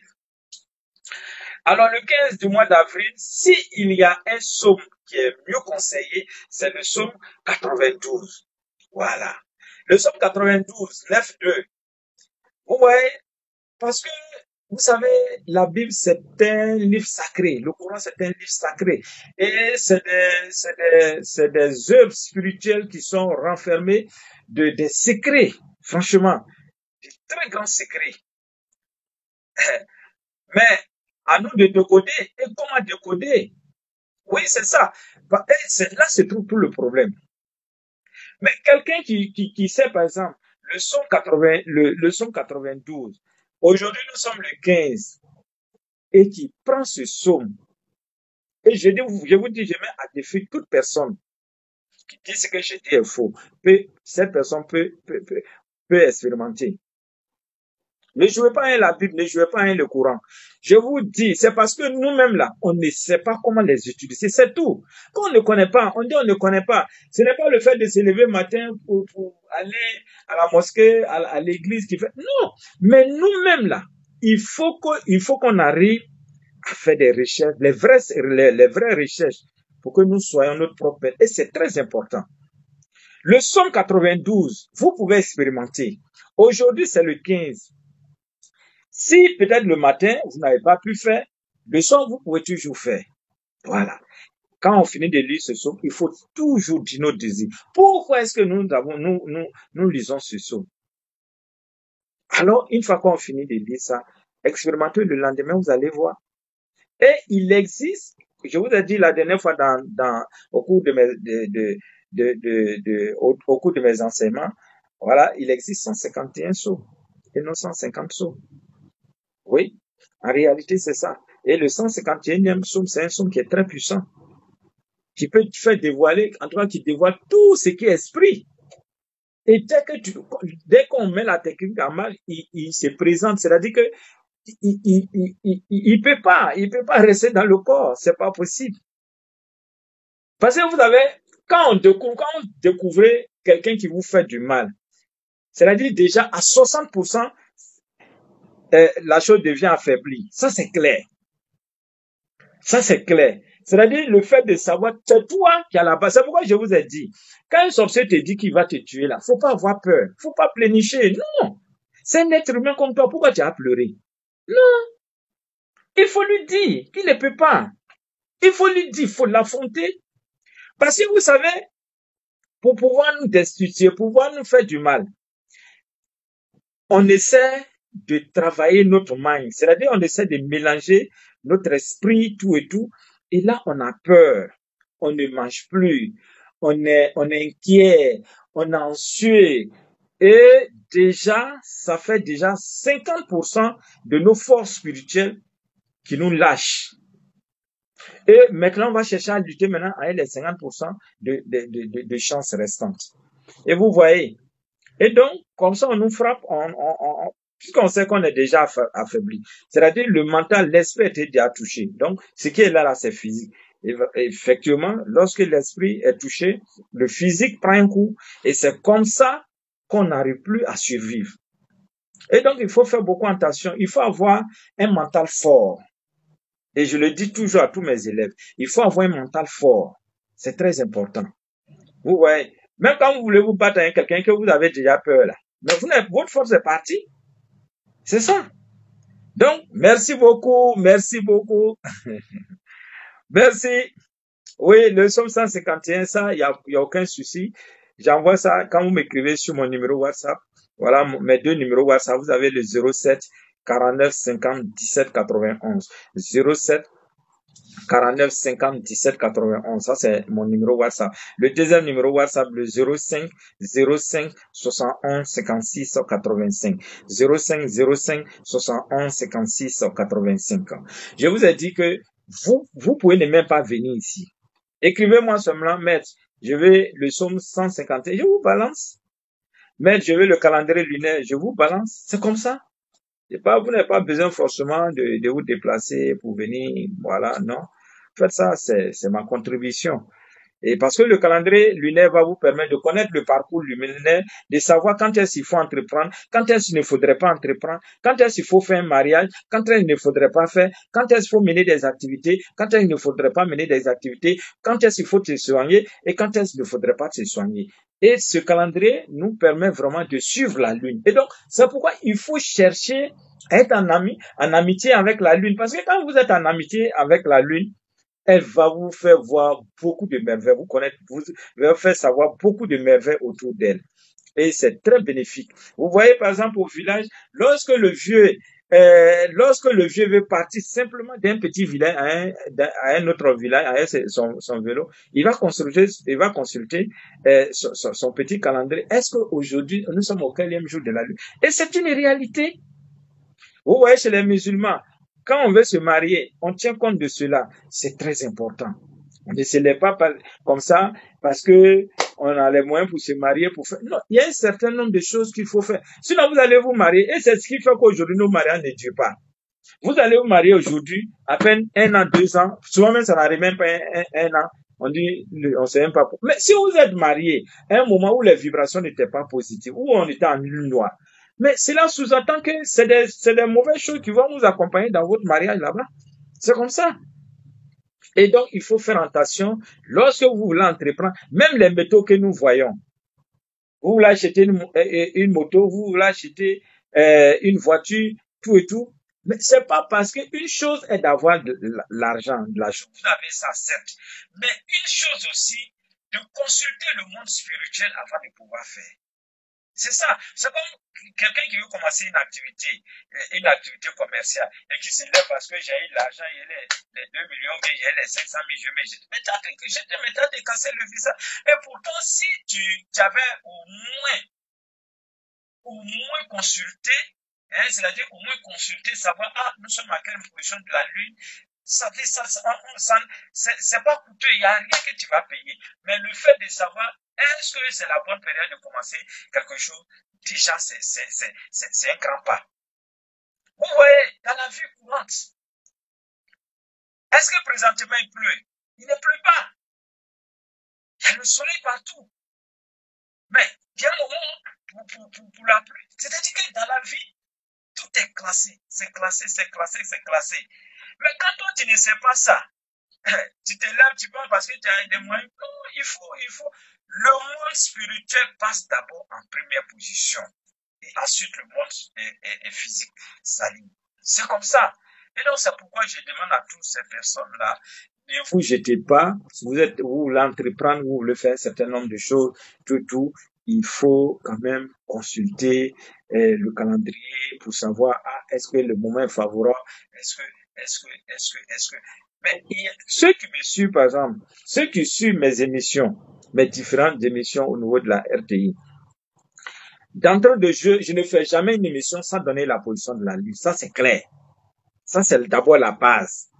Alors, le 15 du mois d'avril, s'il y a un psaume qui est mieux conseillé, c'est le psaume 92. Voilà. Le psaume 92, 9-2. Vous voyez, parce que, vous savez, la Bible, c'est un livre sacré. Le Coran, c'est un livre sacré. Et c'est des œuvres spirituelles qui sont renfermées des secrets, franchement, de très grands secrets. Mais à nous de décoder. Et comment décoder? Oui, c'est ça. Là se trouve tout le problème. Mais quelqu'un qui sait, par exemple, le psaume 80, le psaume 92, aujourd'hui nous sommes le 15, et qui prend ce psaume, et je vous dis, je mets à défi toute personne qui dit ce que je dis est faux. Cette personne peut expérimenter. Ne jouez pas à la Bible, ne jouez pas à le Coran. Je vous dis, c'est parce que nous-mêmes là, on ne sait pas comment les utiliser. C'est tout. Quand on ne connaît pas, on dit on ne connaît pas. Ce n'est pas le fait de se lever le matin pour aller à la mosquée, à l'église qui fait. Non. Mais nous-mêmes là, il faut qu'on arrive à faire des recherches, les vraies recherches, pour que nous soyons notre propre père. Et c'est très important. Le psaume 92, vous pouvez expérimenter. Aujourd'hui, c'est le 15. Si peut-être le matin, vous n'avez pas pu faire, le soir, vous pouvez toujours faire. Voilà. Quand on finit de lire ce psaume, il faut toujours dire nos désirs. Pourquoi est-ce que nous lisons ce psaume? Alors, une fois qu'on finit de lire ça, expérimentez le lendemain, vous allez voir. Et il existe, je vous ai dit la dernière fois au cours de au cours de mes enseignements, voilà, il existe 151 psaumes et non 150 psaumes. Oui, en réalité, c'est ça. Et le 151e psaume, c'est un psaume qui est très puissant, qui peut te faire dévoiler, en tout cas, qui dévoile tout ce qui est esprit. Et dès qu'on met la technique en mal, il se présente, c'est-à-dire que il peut pas rester dans le corps, c'est pas possible. Parce que vous savez, quand on découvre quelqu'un qui vous fait du mal, c'est-à-dire déjà à 60%, la chose devient affaiblie. Ça, c'est clair. Ça, c'est clair. C'est-à-dire le fait de savoir, c'est toi qui as la base. C'est pourquoi je vous ai dit, quand un sorcier te dit qu'il va te tuer là, faut pas avoir peur, faut pas plénicher. Non. C'est un être humain comme toi. Pourquoi tu as pleuré? Non. Il faut lui dire qu'il ne peut pas. Il faut lui dire, il faut l'affronter. Parce que vous savez, pour pouvoir nous destituer, pour pouvoir nous faire du mal, on essaie de travailler notre mind. C'est-à-dire, on essaie de mélanger notre esprit, tout et tout. Et là, on a peur. On ne mange plus. On est inquiet. On est anxieux. Et déjà, ça fait déjà 50% de nos forces spirituelles qui nous lâchent. Et maintenant, on va chercher à lutter maintenant avec les 50% de chances restantes. Et vous voyez. Et donc, comme ça, on nous frappe, puisqu'on sait qu'on est déjà affaibli. C'est-à-dire, le mental, l'esprit était déjà touché. Donc, ce qui est là, c'est physique. Et effectivement, lorsque l'esprit est touché, le physique prend un coup. Et c'est comme ça qu'on n'arrive plus à survivre. Et donc, il faut faire beaucoup attention. Il faut avoir un mental fort. Et je le dis toujours à tous mes élèves. Il faut avoir un mental fort. C'est très important. Vous voyez, même quand vous voulez vous battre avec quelqu'un que vous avez déjà peur là, mais votre force est partie. C'est ça. Donc, merci beaucoup, merci beaucoup. Merci. Oui, le psaume 151, ça, il y a aucun souci. J'envoie ça quand vous m'écrivez sur mon numéro WhatsApp. Voilà mes deux numéros WhatsApp. Vous avez le 07 49 50 17 91. 07 49 50 17 91. Ça, c'est mon numéro WhatsApp. Le deuxième numéro WhatsApp, le 05 05 71 56 85. 05 05 71 56 85. Je vous ai dit que vous pouvez ne même pas venir ici. Écrivez-moi seulement, maître, je veux le psaume 151, je vous balance. Maître, je veux le calendrier lunaire, je vous balance. C'est comme ça. Vous n'avez pas besoin forcément de vous déplacer pour venir, voilà, non. Faites ça, c'est ma contribution. Et parce que le calendrier lunaire va vous permettre de connaître le parcours lunaire, de savoir quand est-ce qu'il faut entreprendre, quand est-ce qu'il ne faudrait pas entreprendre, quand est-ce qu'il faut faire un mariage, quand est-ce qu'il ne faudrait pas faire, quand est-ce qu'il faut mener des activités, quand est-ce qu'il ne faudrait pas mener des activités, quand est-ce qu'il faut te soigner et quand est-ce qu'il ne faudrait pas te soigner. Et ce calendrier nous permet vraiment de suivre la lune. Et donc, c'est pourquoi il faut chercher à être en amitié avec la lune. Parce que quand vous êtes en amitié avec la lune, elle va vous faire voir beaucoup de merveilles, vous va faire savoir beaucoup de merveilles autour d'elle. Et c'est très bénéfique. Vous voyez, par exemple, au village, lorsque le vieux veut partir simplement d'un petit village à un autre village, avec son vélo, il va consulter son petit calendrier. Est-ce qu'aujourd'hui, nous sommes au 4e jour de la lune? Et c'est une réalité. Vous voyez, chez les musulmans, quand on veut se marier, on tient compte de cela. C'est très important. On ne se lève pas comme ça parce que on a les moyens pour se marier, pour faire. Non, il y a un certain nombre de choses qu'il faut faire. Sinon, vous allez vous marier et c'est ce qui fait qu'aujourd'hui, nos mariages ne durent pas. Vous allez vous marier aujourd'hui, à peine 1 an, 2 ans. Souvent même, ça n'arrive même pas un an. On dit, on sait même pas. Mais si vous êtes marié à un moment où les vibrations n'étaient pas positives, où on était en lune noire, mais cela sous-entend que c'est des mauvaises choses qui vont vous accompagner dans votre mariage là-bas. C'est comme ça. Et donc, il faut faire attention lorsque vous voulez entreprendre, même les métaux que nous voyons. Vous voulez acheter une moto, vous voulez acheter une voiture, tout et tout. Mais c'est pas parce qu'une chose est d'avoir de l'argent, de la chose. Vous avez ça, certes. Mais une chose aussi, de consulter le monde spirituel avant de pouvoir faire. C'est ça. C'est comme quelqu'un qui veut commencer une activité commerciale et qui se lève parce que j'ai eu l'argent, il les 2 millions, mais j'ai les 500 000, mais t'as décassé le visa. Et pourtant, si tu avais au moins consulté, hein, c'est-à-dire au moins consulter, savoir, nous sommes à quelle position de la lune, c'est pas coûteux, il n'y a rien que tu vas payer. Mais le fait de savoir, est-ce que c'est la bonne période de commencer quelque chose, déjà, c'est un grand pas. Vous voyez, dans la vie courante, est-ce que présentement il pleut? Il ne pleut pas. Il y a le soleil partout. Mais il y a un moment pour la pluie. C'est-à-dire que dans la vie, tout est classé. C'est classé, c'est classé, c'est classé. Mais quand toi, tu ne sais pas ça, tu te lèves, tu penses parce que tu as des moyens. Non, il faut. Le monde spirituel passe d'abord en première position. Et ensuite, le monde physique s'aligne. C'est comme ça. Et donc, c'est pourquoi je demande à toutes ces personnes-là, ne vous jetez pas. Si vous voulez entreprendre, vous voulez faire un certain nombre de choses, tout, il faut quand même consulter le calendrier pour savoir, est-ce que le moment est favorable, est-ce que. Mais ceux qui me suivent, par exemple, ceux qui suivent mes émissions, mes différentes émissions au niveau de la RTI, d'entrée de jeu, je ne fais jamais une émission sans donner la position de la lune. Ça, c'est clair. Ça, c'est d'abord la base.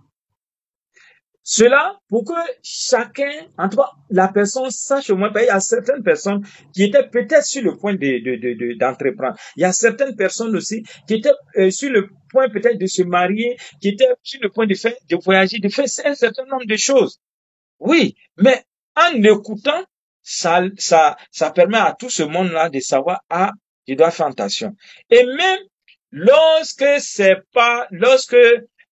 Cela pour que chacun, en tout cas, la personne sache au moins, il y a certaines personnes qui étaient peut-être sur le point d'entreprendre. Il y a certaines personnes aussi qui étaient sur le point peut-être de se marier, qui étaient sur le point de voyager, de faire un certain nombre de choses. Oui, mais en écoutant, ça permet à tout ce monde-là de savoir, je dois faire attention. Et même lorsque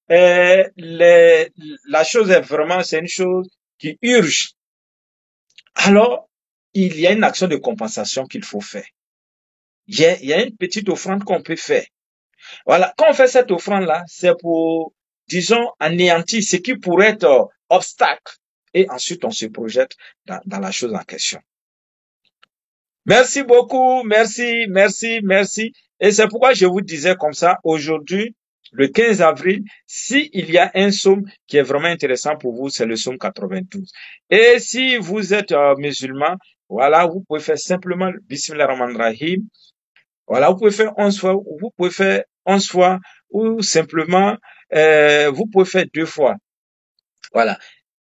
la chose est vraiment, c'est une chose qui urge, alors il y a une action de compensation qu'il faut faire. Il y a une petite offrande qu'on peut faire. Voilà, quand on fait cette offrande-là, c'est pour, disons, anéantir ce qui pourrait être obstacle. Et ensuite, on se projette dans la chose en question. Merci beaucoup, merci. Et c'est pourquoi je vous disais comme ça, aujourd'hui, le 15 avril, s'il y a un psaume qui est vraiment intéressant pour vous, c'est le psaume 92. Et si vous êtes musulman, voilà, vous pouvez faire simplement Bismillah Rahman Rahim. Voilà, vous pouvez faire 11 fois, ou simplement, vous pouvez faire 2 fois. Voilà.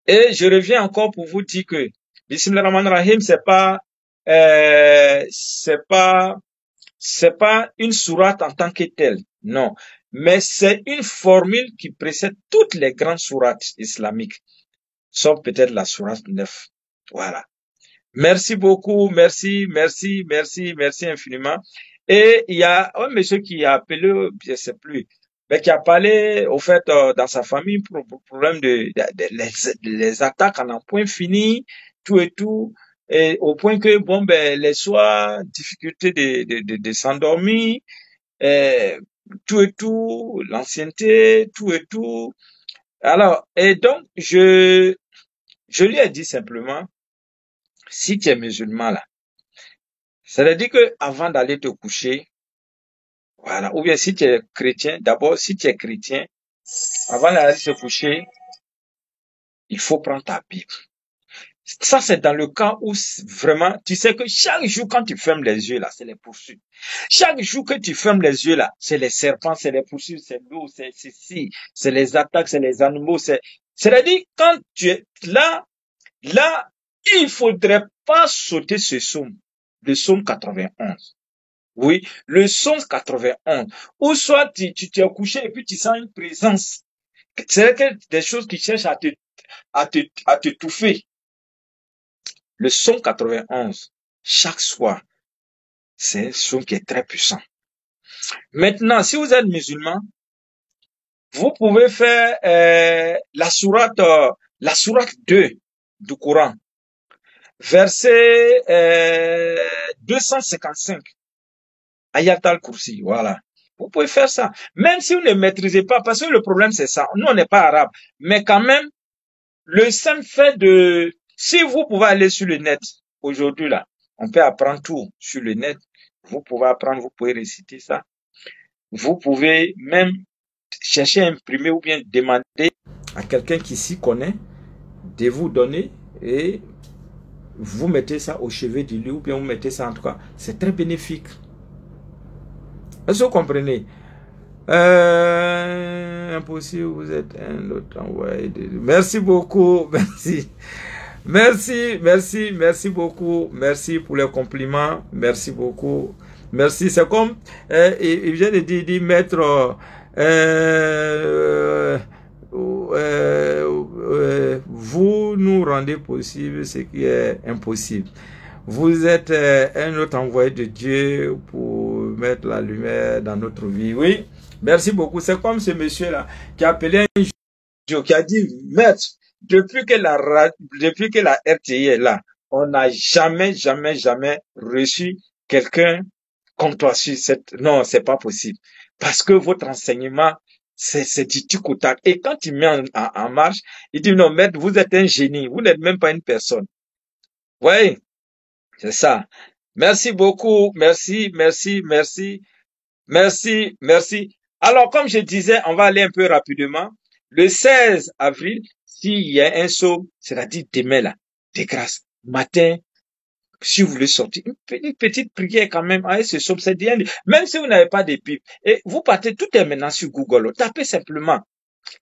Et je reviens encore pour vous dire que Bismillah Rahman Rahim, c'est pas une sourate en tant que telle, non. Mais c'est une formule qui précède toutes les grandes sourates islamiques, sauf peut-être la sourate 9. Voilà. Merci beaucoup, merci infiniment. Et il y a un monsieur qui a appelé, je sais plus, mais qui a parlé, au fait, dans sa famille, problème les attaques en un point fini, tout et tout, et au point que, bon, ben, les soirs, difficulté de s'endormir, euh, tout et tout, l'ancienneté, tout et tout. Alors, et donc, je lui ai dit simplement, si tu es musulman là, ça veut dire que avant d'aller te coucher, voilà, ou bien si tu es chrétien, d'abord si tu es chrétien, avant d'aller te coucher, il faut prendre ta Bible. Ça, c'est dans le cas où vraiment, tu sais que chaque jour quand tu fermes les yeux là, c'est les poursuites. Chaque jour que tu fermes les yeux là, c'est les serpents, c'est les poursuites, c'est l'eau, c'est ceci, c'est les attaques, c'est les animaux, c'est-à-dire quand tu es là, il faudrait pas sauter ce psaume, le psaume 91. Oui, le psaume 91. Ou soit tu t'es couché et puis tu sens une présence. C'est des choses qui cherchent à te touffer. Le psaume 91, chaque soir, c'est un psaume qui est très puissant. Maintenant, si vous êtes musulman, vous pouvez faire la sourate 2 du Coran, verset 255. Ayat al-Kursi, voilà. Vous pouvez faire ça. Même si vous ne maîtrisez pas, parce que le problème c'est ça. Nous, on n'est pas arabe. Mais quand même, le simple fait si vous pouvez aller sur le net, aujourd'hui là, on peut apprendre tout sur le net. Vous pouvez apprendre, vous pouvez réciter ça. Vous pouvez même chercher à imprimer ou bien demander à quelqu'un qui s'y connaît de vous donner et vous mettez ça au chevet du lit ou bien vous mettez ça en tout cas. C'est très bénéfique. Est-ce que vous comprenez? Impossible, vous êtes un autre envoyé. Merci beaucoup, merci beaucoup, merci pour les compliments, merci beaucoup, merci. C'est comme, il vient de dire maître, vous nous rendez possible ce qui est impossible. Vous êtes un autre envoyé de Dieu pour mettre la lumière dans notre vie. Oui, merci beaucoup. C'est comme ce monsieur-là qui a appelé un jour, qui a dit, maître, depuis que la RTI est là, on n'a jamais reçu quelqu'un comme toi sur cette... Non, c'est pas possible. Parce que votre enseignement, c'est du tic au tac. Et quand il met en marche, il dit, non, maître, vous êtes un génie. Vous n'êtes même pas une personne. Oui, c'est ça. Merci beaucoup. Merci. Alors, comme je disais, on va aller un peu rapidement. Le 16 avril, s'il y a un saut, c'est-à-dire demain là, de grâce, matin, si vous voulez sortir, une petite prière quand même, avec ce psaume, c'est bien. Même si vous n'avez pas de Bible, et vous partez, tout est maintenant sur Google, tapez simplement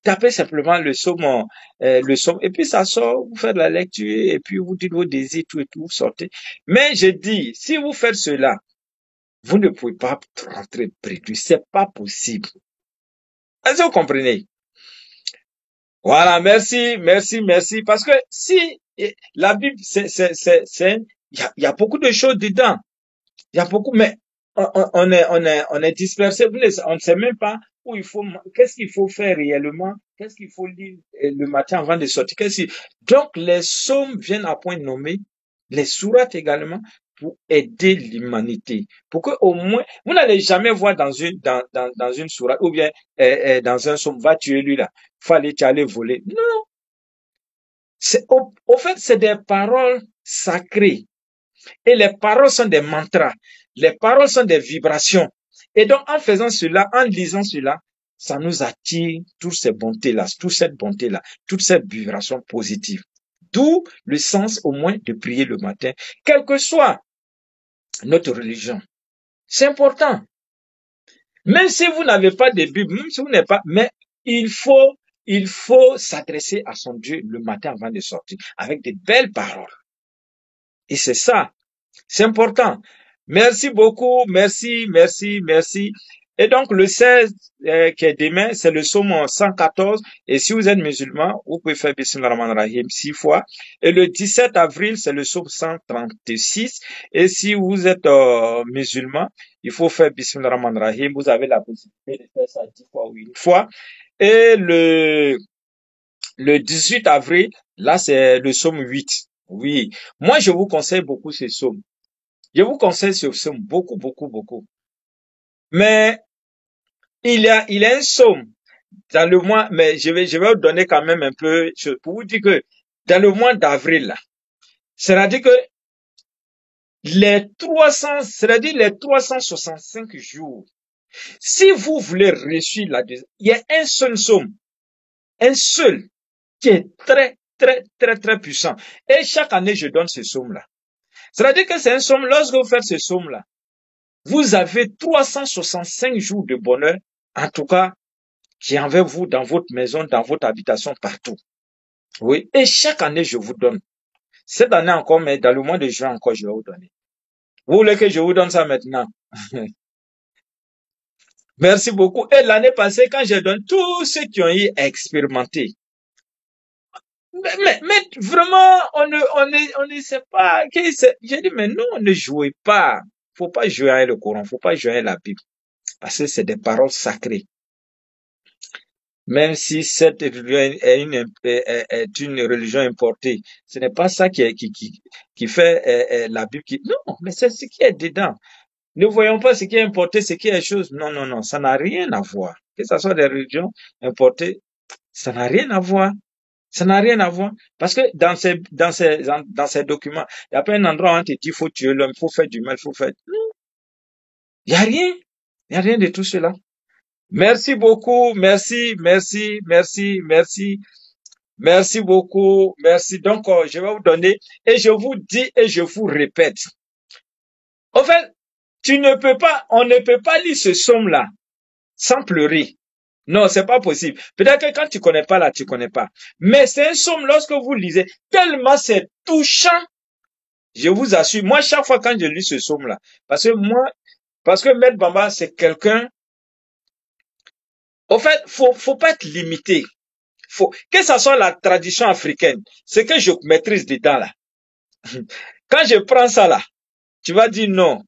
le psaume, et puis ça sort, vous faites la lecture, et puis vous dites vos désirs, tout et tout, vous sortez. Mais je dis, si vous faites cela, vous ne pouvez pas rentrer prédit, c'est pas possible. Est-ce que vous comprenez? Voilà, merci, parce que si la Bible, il y a beaucoup de choses dedans. Il y a beaucoup, mais on est dispersé. On ne sait même pas où qu'est-ce qu'il faut faire réellement, qu'est-ce qu'il faut lire le matin avant de sortir. Donc, les psaumes viennent à point nommé, les sourates également, pour aider l'humanité. Pour que, au moins, vous n'allez jamais voir dans une sourate, ou bien, dans un psaume, va tuer lui là, fallait aller voler. Non. Au fait, c'est des paroles sacrées. Et les paroles sont des mantras. Les paroles sont des vibrations. Et donc, en faisant cela, en lisant cela, ça nous attire toutes ces bontés-là, toute cette bonté-là, toute cette vibration positive. D'où le sens, au moins, de prier le matin, quelle que soit notre religion. C'est important. Même si vous n'avez pas de Bible, même si vous n'avez pas, mais il faut s'adresser à son Dieu le matin avant de sortir, avec de belles paroles. Et c'est ça. C'est important. Merci beaucoup. Merci. Et donc, le 16 qui est demain, c'est le psaume 114. Et si vous êtes musulman, vous pouvez faire Bismillah ar-Rahman ar-Rahim 6 fois. Et le 17 avril, c'est le psaume 136. Et si vous êtes musulman, il faut faire Bismillah ar-Rahman ar-Rahim. Vous avez la possibilité de faire ça 10 fois ou une fois. Et le 18 avril, là, c'est le psaume 8. Oui. Moi, je vous conseille beaucoup ce psaume. Je vous conseille ce psaume beaucoup, beaucoup, beaucoup. Mais il y a un psaume dans le mois, mais je vais vous donner quand même un peu, pour vous dire que dans le mois d'avril, là, c'est-à-dire que c'est-à-dire les 365 jours, si vous voulez réussir là-dedans, il y a un seul psaume, un seul, qui est très, très, très, très puissant. Et chaque année, je donne ce psaume-là. C'est-à-dire que c'est un psaume, lorsque vous faites ce psaume-là, vous avez 365 jours de bonheur, en tout cas, qui est envers vous dans votre maison, dans votre habitation, partout. Oui. Et chaque année, je vous donne. Cette année encore, mais dans le mois de juin encore, je vais vous donner. Vous voulez que je vous donne ça maintenant? Merci beaucoup. Et l'année passée, quand je donne tous ceux qui ont eu expérimenté, mais vraiment, on ne sait pas. J'ai dit, mais non, ne jouez pas. Faut pas jouer avec le Coran, faut pas jouer avec la Bible. Parce que c'est des paroles sacrées. Même si cette religion est une religion importée, ce n'est pas ça qui fait la Bible. Non, mais c'est ce qui est dedans. Ne voyons pas ce qui est importé, ce qui est chose. Non, non, non, ça n'a rien à voir. Que ce soit des religions importées, ça n'a rien à voir. Ça n'a rien à voir. Parce que dans ces documents, il n'y a pas un endroit où on te dit, il faut tuer l'homme, il faut faire du mal, il faut faire... Non, il n'y a rien. Il n'y a rien de tout cela. Merci beaucoup. Merci, merci, merci, merci. Merci beaucoup. Merci. Donc, je vais vous donner, et je vous dis et je vous répète. En fait, on ne peut pas lire ce psaume-là sans pleurer. Non, c'est pas possible. Peut-être que quand tu connais pas là, tu connais pas. Mais c'est un psaume, lorsque vous lisez, tellement c'est touchant. Je vous assure, moi, chaque fois quand je lis ce psaume-là, parce que Maître Bamba, c'est quelqu'un, au fait, faut pas être limité. Que ça soit la tradition africaine, ce que je maîtrise dedans là. Quand je prends ça là, tu vas dire non.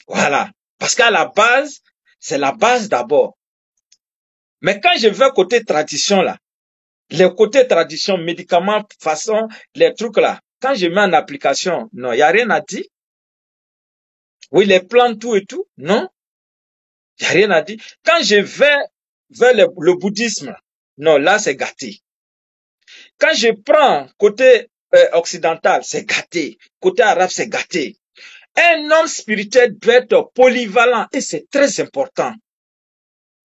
Voilà. Parce qu'à la base, c'est la base d'abord. Mais quand je vais côté tradition là, les côtés tradition, médicaments, façon, les trucs là, quand je mets en application, non, il n'y a rien à dire. Oui, les plantes, tout et tout, non, il n'y a rien à dire. Quand je vais vers le bouddhisme, non, là c'est gâté. Quand je prends côté occidental, c'est gâté. Côté arabe, c'est gâté. Un homme spirituel doit être polyvalent et c'est très important.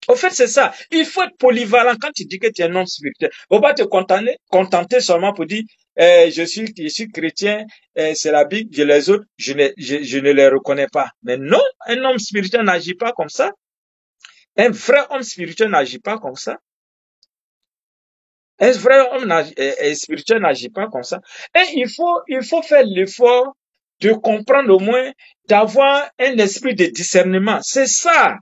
Au fait, c'est ça. Il faut être polyvalent quand tu dis que tu es un homme spirituel. Faut pas te contenter seulement pour dire, je suis chrétien, c'est la Bible, les autres, je ne les reconnais pas. Mais non, un homme spirituel n'agit pas comme ça. Un vrai homme spirituel n'agit pas comme ça. Un vrai homme spirituel n'agit pas comme ça. Et il faut faire l'effort de comprendre au moins, d'avoir un esprit de discernement. C'est ça.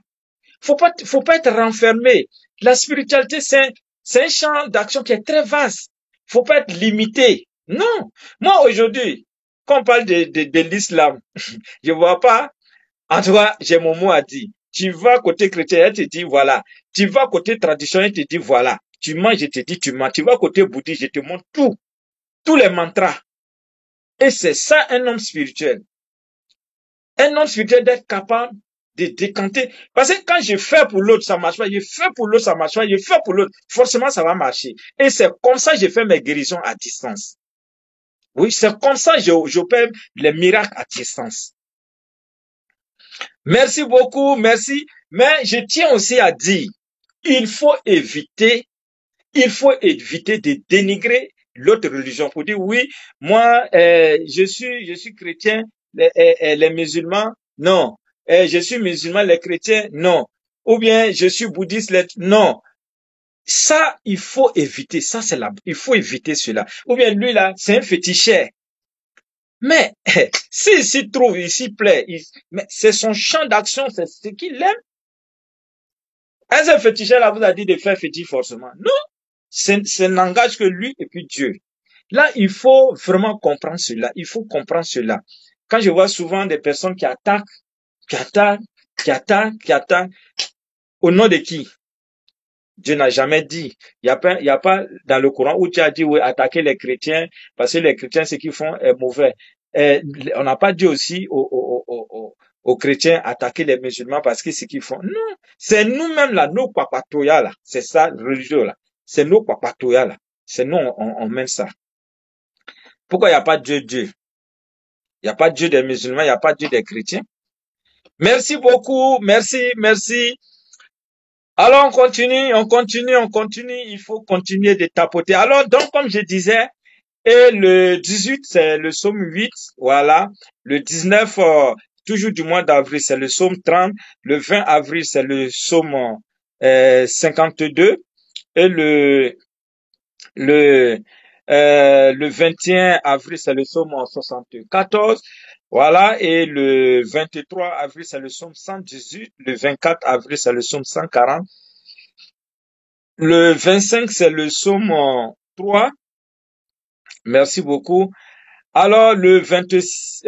Faut pas être renfermé. La spiritualité, c'est un champ d'action qui est très vaste. Faut pas être limité. Non. Moi, aujourd'hui, quand on parle de l'islam, je vois pas, en tout cas, j'ai mon mot à dire. Tu vas côté chrétien, elle te dit voilà. Tu vas côté tradition, elle te dit voilà. Tu manges, je te dis tu manges. Tu vas côté bouddhiste, je te montre tout. Tous les mantras. Et c'est ça un homme spirituel. Un homme spirituel d'être capable de décanter. Parce que quand je fais pour l'autre, ça marche pas. Je fais pour l'autre, ça marche pas. Je fais pour l'autre, forcément, ça va marcher. Et c'est comme ça que je fais mes guérisons à distance. Oui, c'est comme ça que j'opère les miracles à distance. Merci beaucoup, merci. Mais je tiens aussi à dire, il faut éviter de dénigrer l'autre religion pour dire oui, moi, je suis chrétien, les musulmans, non. Je suis musulman, les chrétiens, non. Ou bien je suis bouddhiste, non. Ça, il faut éviter. Ça, il faut éviter cela. Ou bien lui là, c'est un féticheur. Mais s'il s'y trouve, il s'y plaît, mais c'est son champ d'action, c'est ce qu'il aime. Est-ce que ce féticheur-là vous a dit de faire fétiche forcément? Non, ce n'engage que lui et puis Dieu. Là, il faut vraiment comprendre cela. Il faut comprendre cela. Quand je vois souvent des personnes qui attaquent, qui attaquent, qui attaquent, qui attaquent, au nom de qui? Dieu n'a jamais dit. Il y a pas dans le Coran où Dieu a dit, oui, attaquer les chrétiens, parce que les chrétiens, ce qu'ils font est mauvais. On n'a pas dit aussi aux chrétiens attaquer les musulmans parce que ce qu'ils font. Non, c'est nous-mêmes là, nos papatoyas là. C'est ça, religieux là. C'est nos papatoyas là. C'est nous, on mène ça. Pourquoi il n'y a pas Dieu, Dieu? Il n'y a pas Dieu des musulmans, il n'y a pas Dieu des chrétiens. Merci beaucoup, merci, merci. Alors on continue, on continue, on continue. Il faut continuer de tapoter. Alors donc comme je disais, et le 18 c'est le psaume 8, voilà. Le 19 toujours du mois d'avril c'est le psaume 30. Le 20 avril c'est le psaume 52 et le le 21 avril c'est le psaume 74. Voilà, et le 23 avril, c'est le psaume 118. Le 24 avril, c'est le psaume 140. Le 25, c'est le psaume 3. Merci beaucoup. Alors, le 26,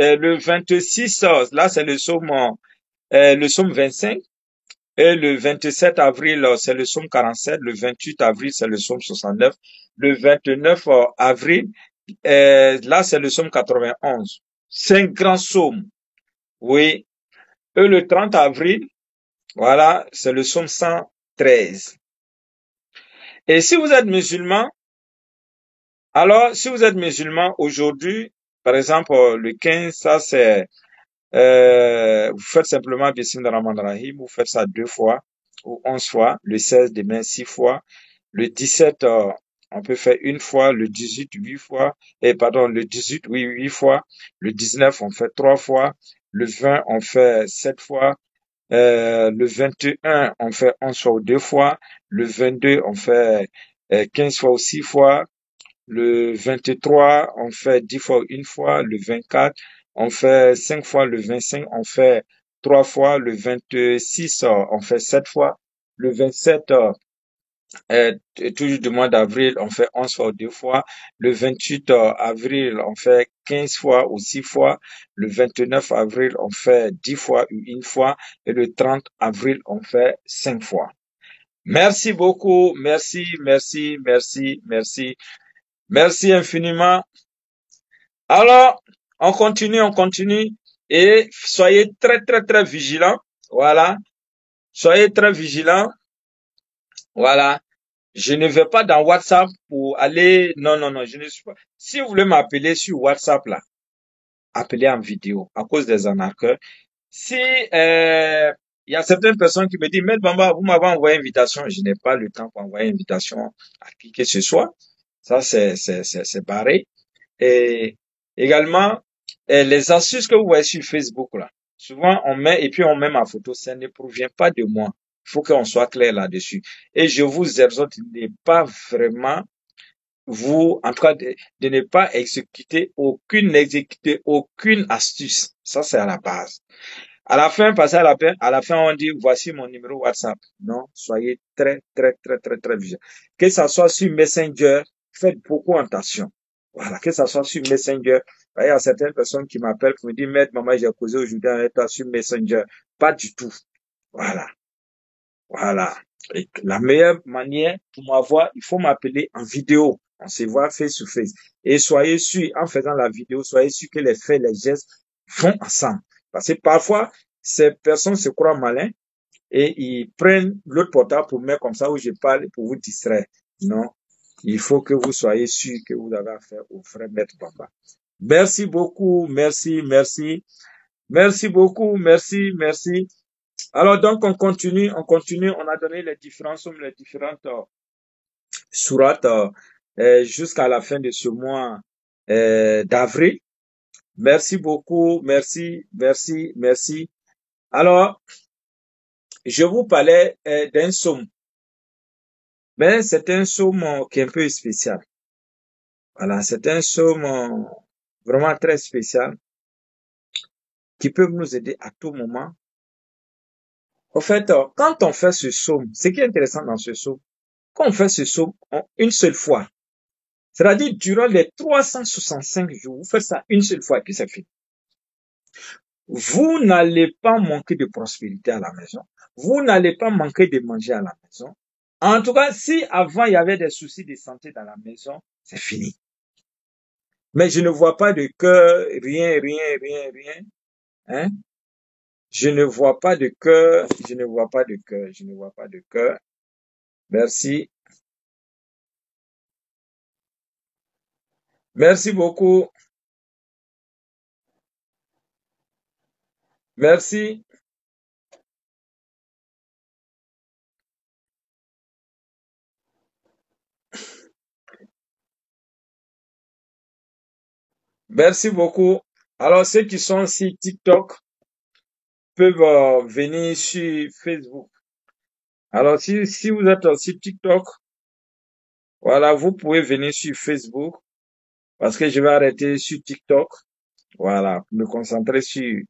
là, c'est le psaume 25. Et le 27 avril, c'est le psaume 47. Le 28 avril, c'est le psaume 69. Le 29 avril, là, c'est le psaume 91. 5 grands psaumes. Oui. Et le 30 avril, voilà, c'est le psaume 113. Et si vous êtes musulman, alors si vous êtes musulman aujourd'hui, par exemple le 15, ça c'est, vous faites simplement Bismillah Rahman Rahim, vous faites ça 2 fois ou 11 fois, le 16 demain 6 fois, le 17 on peut faire 1 fois, le 18 8 fois, et pardon, le 18 oui 8 fois, le 19 on fait 3 fois, le 20 on fait 7 fois, le 21, on fait 11 fois ou 2 fois. Le 22, on fait 15 fois ou 6 fois. Le 23, on fait 10 fois ou 1 fois. Le 24, on fait 5 fois. Le 25, on fait 3 fois. Le 26, on fait 7 fois. Le 27, toujours du mois d'avril, on fait 11 fois ou 2 fois. Le 28 avril, on fait 15 fois ou 6 fois. Le 29 avril, on fait 10 fois ou 1 fois. Et le 30 avril, on fait 5 fois. Merci beaucoup. Merci, merci, merci, merci. Merci infiniment. Alors, on continue, on continue. Et soyez très, très, très vigilants. Voilà. Soyez très vigilants. Voilà. Je ne vais pas dans WhatsApp pour aller. Non, non, non, je ne suis pas. Si vous voulez m'appeler sur WhatsApp là, appelez en vidéo à cause des arnaqueurs. Si il y a certaines personnes qui me disent, Maître Bamba, vous m'avez envoyé invitation, je n'ai pas le temps pour envoyer invitation à qui que ce soit. Ça c'est barré. Et également les astuces que vous voyez sur Facebook là, souvent on met et puis on met ma photo, ça ne provient pas de moi. Il faut qu'on soit clair là-dessus. Et je vous exhorte de ne pas vraiment vous, en tout cas, de ne pas exécuter aucune astuce. Ça, c'est à la base. À la fin, passer à la fin, on dit, voici mon numéro WhatsApp. Non, soyez très, très, très, très, très vigilants. Que ça soit sur Messenger, faites beaucoup attention. Voilà, que ça soit sur Messenger. Il y a certaines personnes qui m'appellent, qui me disent, Maître, maman, j'ai causé aujourd'hui avec toi sur Messenger. Pas du tout. Voilà. Voilà. Et la meilleure manière pour m'avoir, il faut m'appeler en vidéo. On se voit face to face. Et soyez sûr, en faisant la vidéo, soyez sûr que les faits, les gestes vont ensemble. Parce que parfois, ces personnes se croient malins et ils prennent l'autre portable pour mettre comme ça où je parle pour vous distraire. Non. Il faut que vous soyez sûr que vous avez affaire au frère Maître Bamba. Merci beaucoup. Merci, merci. Merci beaucoup. Merci, merci. Alors donc on continue, on a donné les différentes sourates jusqu'à la fin de ce mois d'avril. Merci beaucoup, merci, merci, merci. Alors, je vous parlais d'un psaume, mais c'est un psaume qui est un peu spécial. Voilà, c'est un psaume vraiment très spécial qui peut nous aider à tout moment Au fait, quand on fait ce psaume, ce qui est intéressant dans ce psaume, quand on fait ce psaume une seule fois, c'est-à-dire durant les 365 jours, vous faites ça une seule fois et puis c'est fini. Vous n'allez pas manquer de prospérité à la maison. Vous n'allez pas manquer de manger à la maison. En tout cas, si avant il y avait des soucis de santé dans la maison, c'est fini. Mais je ne vois pas de cœur, rien, rien, rien, rien. Hein? Je ne vois pas de cœur, je ne vois pas de cœur, je ne vois pas de cœur. Merci. Merci beaucoup. Merci. Merci beaucoup. Alors, ceux qui sont sur TikTok peuvent venir sur Facebook. Alors, si vous êtes sur TikTok, voilà, vous pouvez venir sur Facebook parce que je vais arrêter sur TikTok. Voilà, me concentrer sur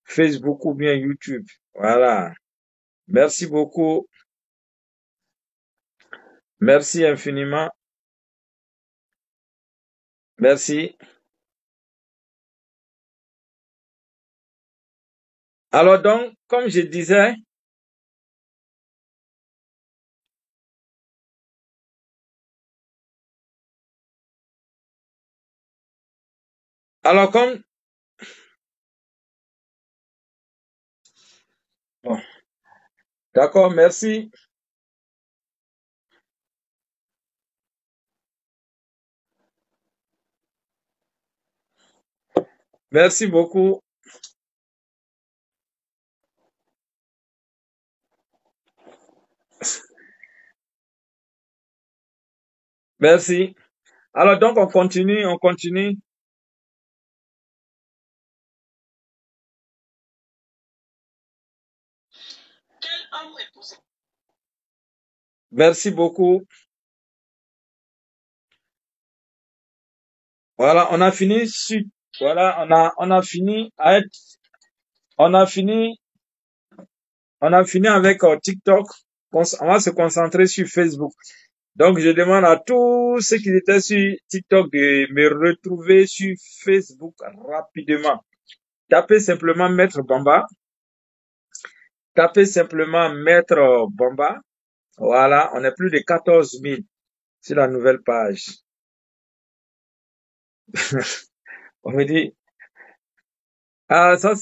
Facebook ou bien YouTube. Voilà. Merci beaucoup. Merci infiniment. Merci. Alors donc, comme je disais, alors comme, bon, d'accord, merci. Merci beaucoup. Merci. Alors donc, on continue, on continue. Merci beaucoup. Voilà, on a fini sur, voilà, on a fini à être, on a fini, on a fini avec TikTok. On va se concentrer sur Facebook. Donc, je demande à tous ceux qui étaient sur TikTok de me retrouver sur Facebook rapidement. Tapez simplement Maître Bamba. Tapez simplement Maître Bamba. Voilà, on est plus de 14 000 sur la nouvelle page. On me dit, ah, ça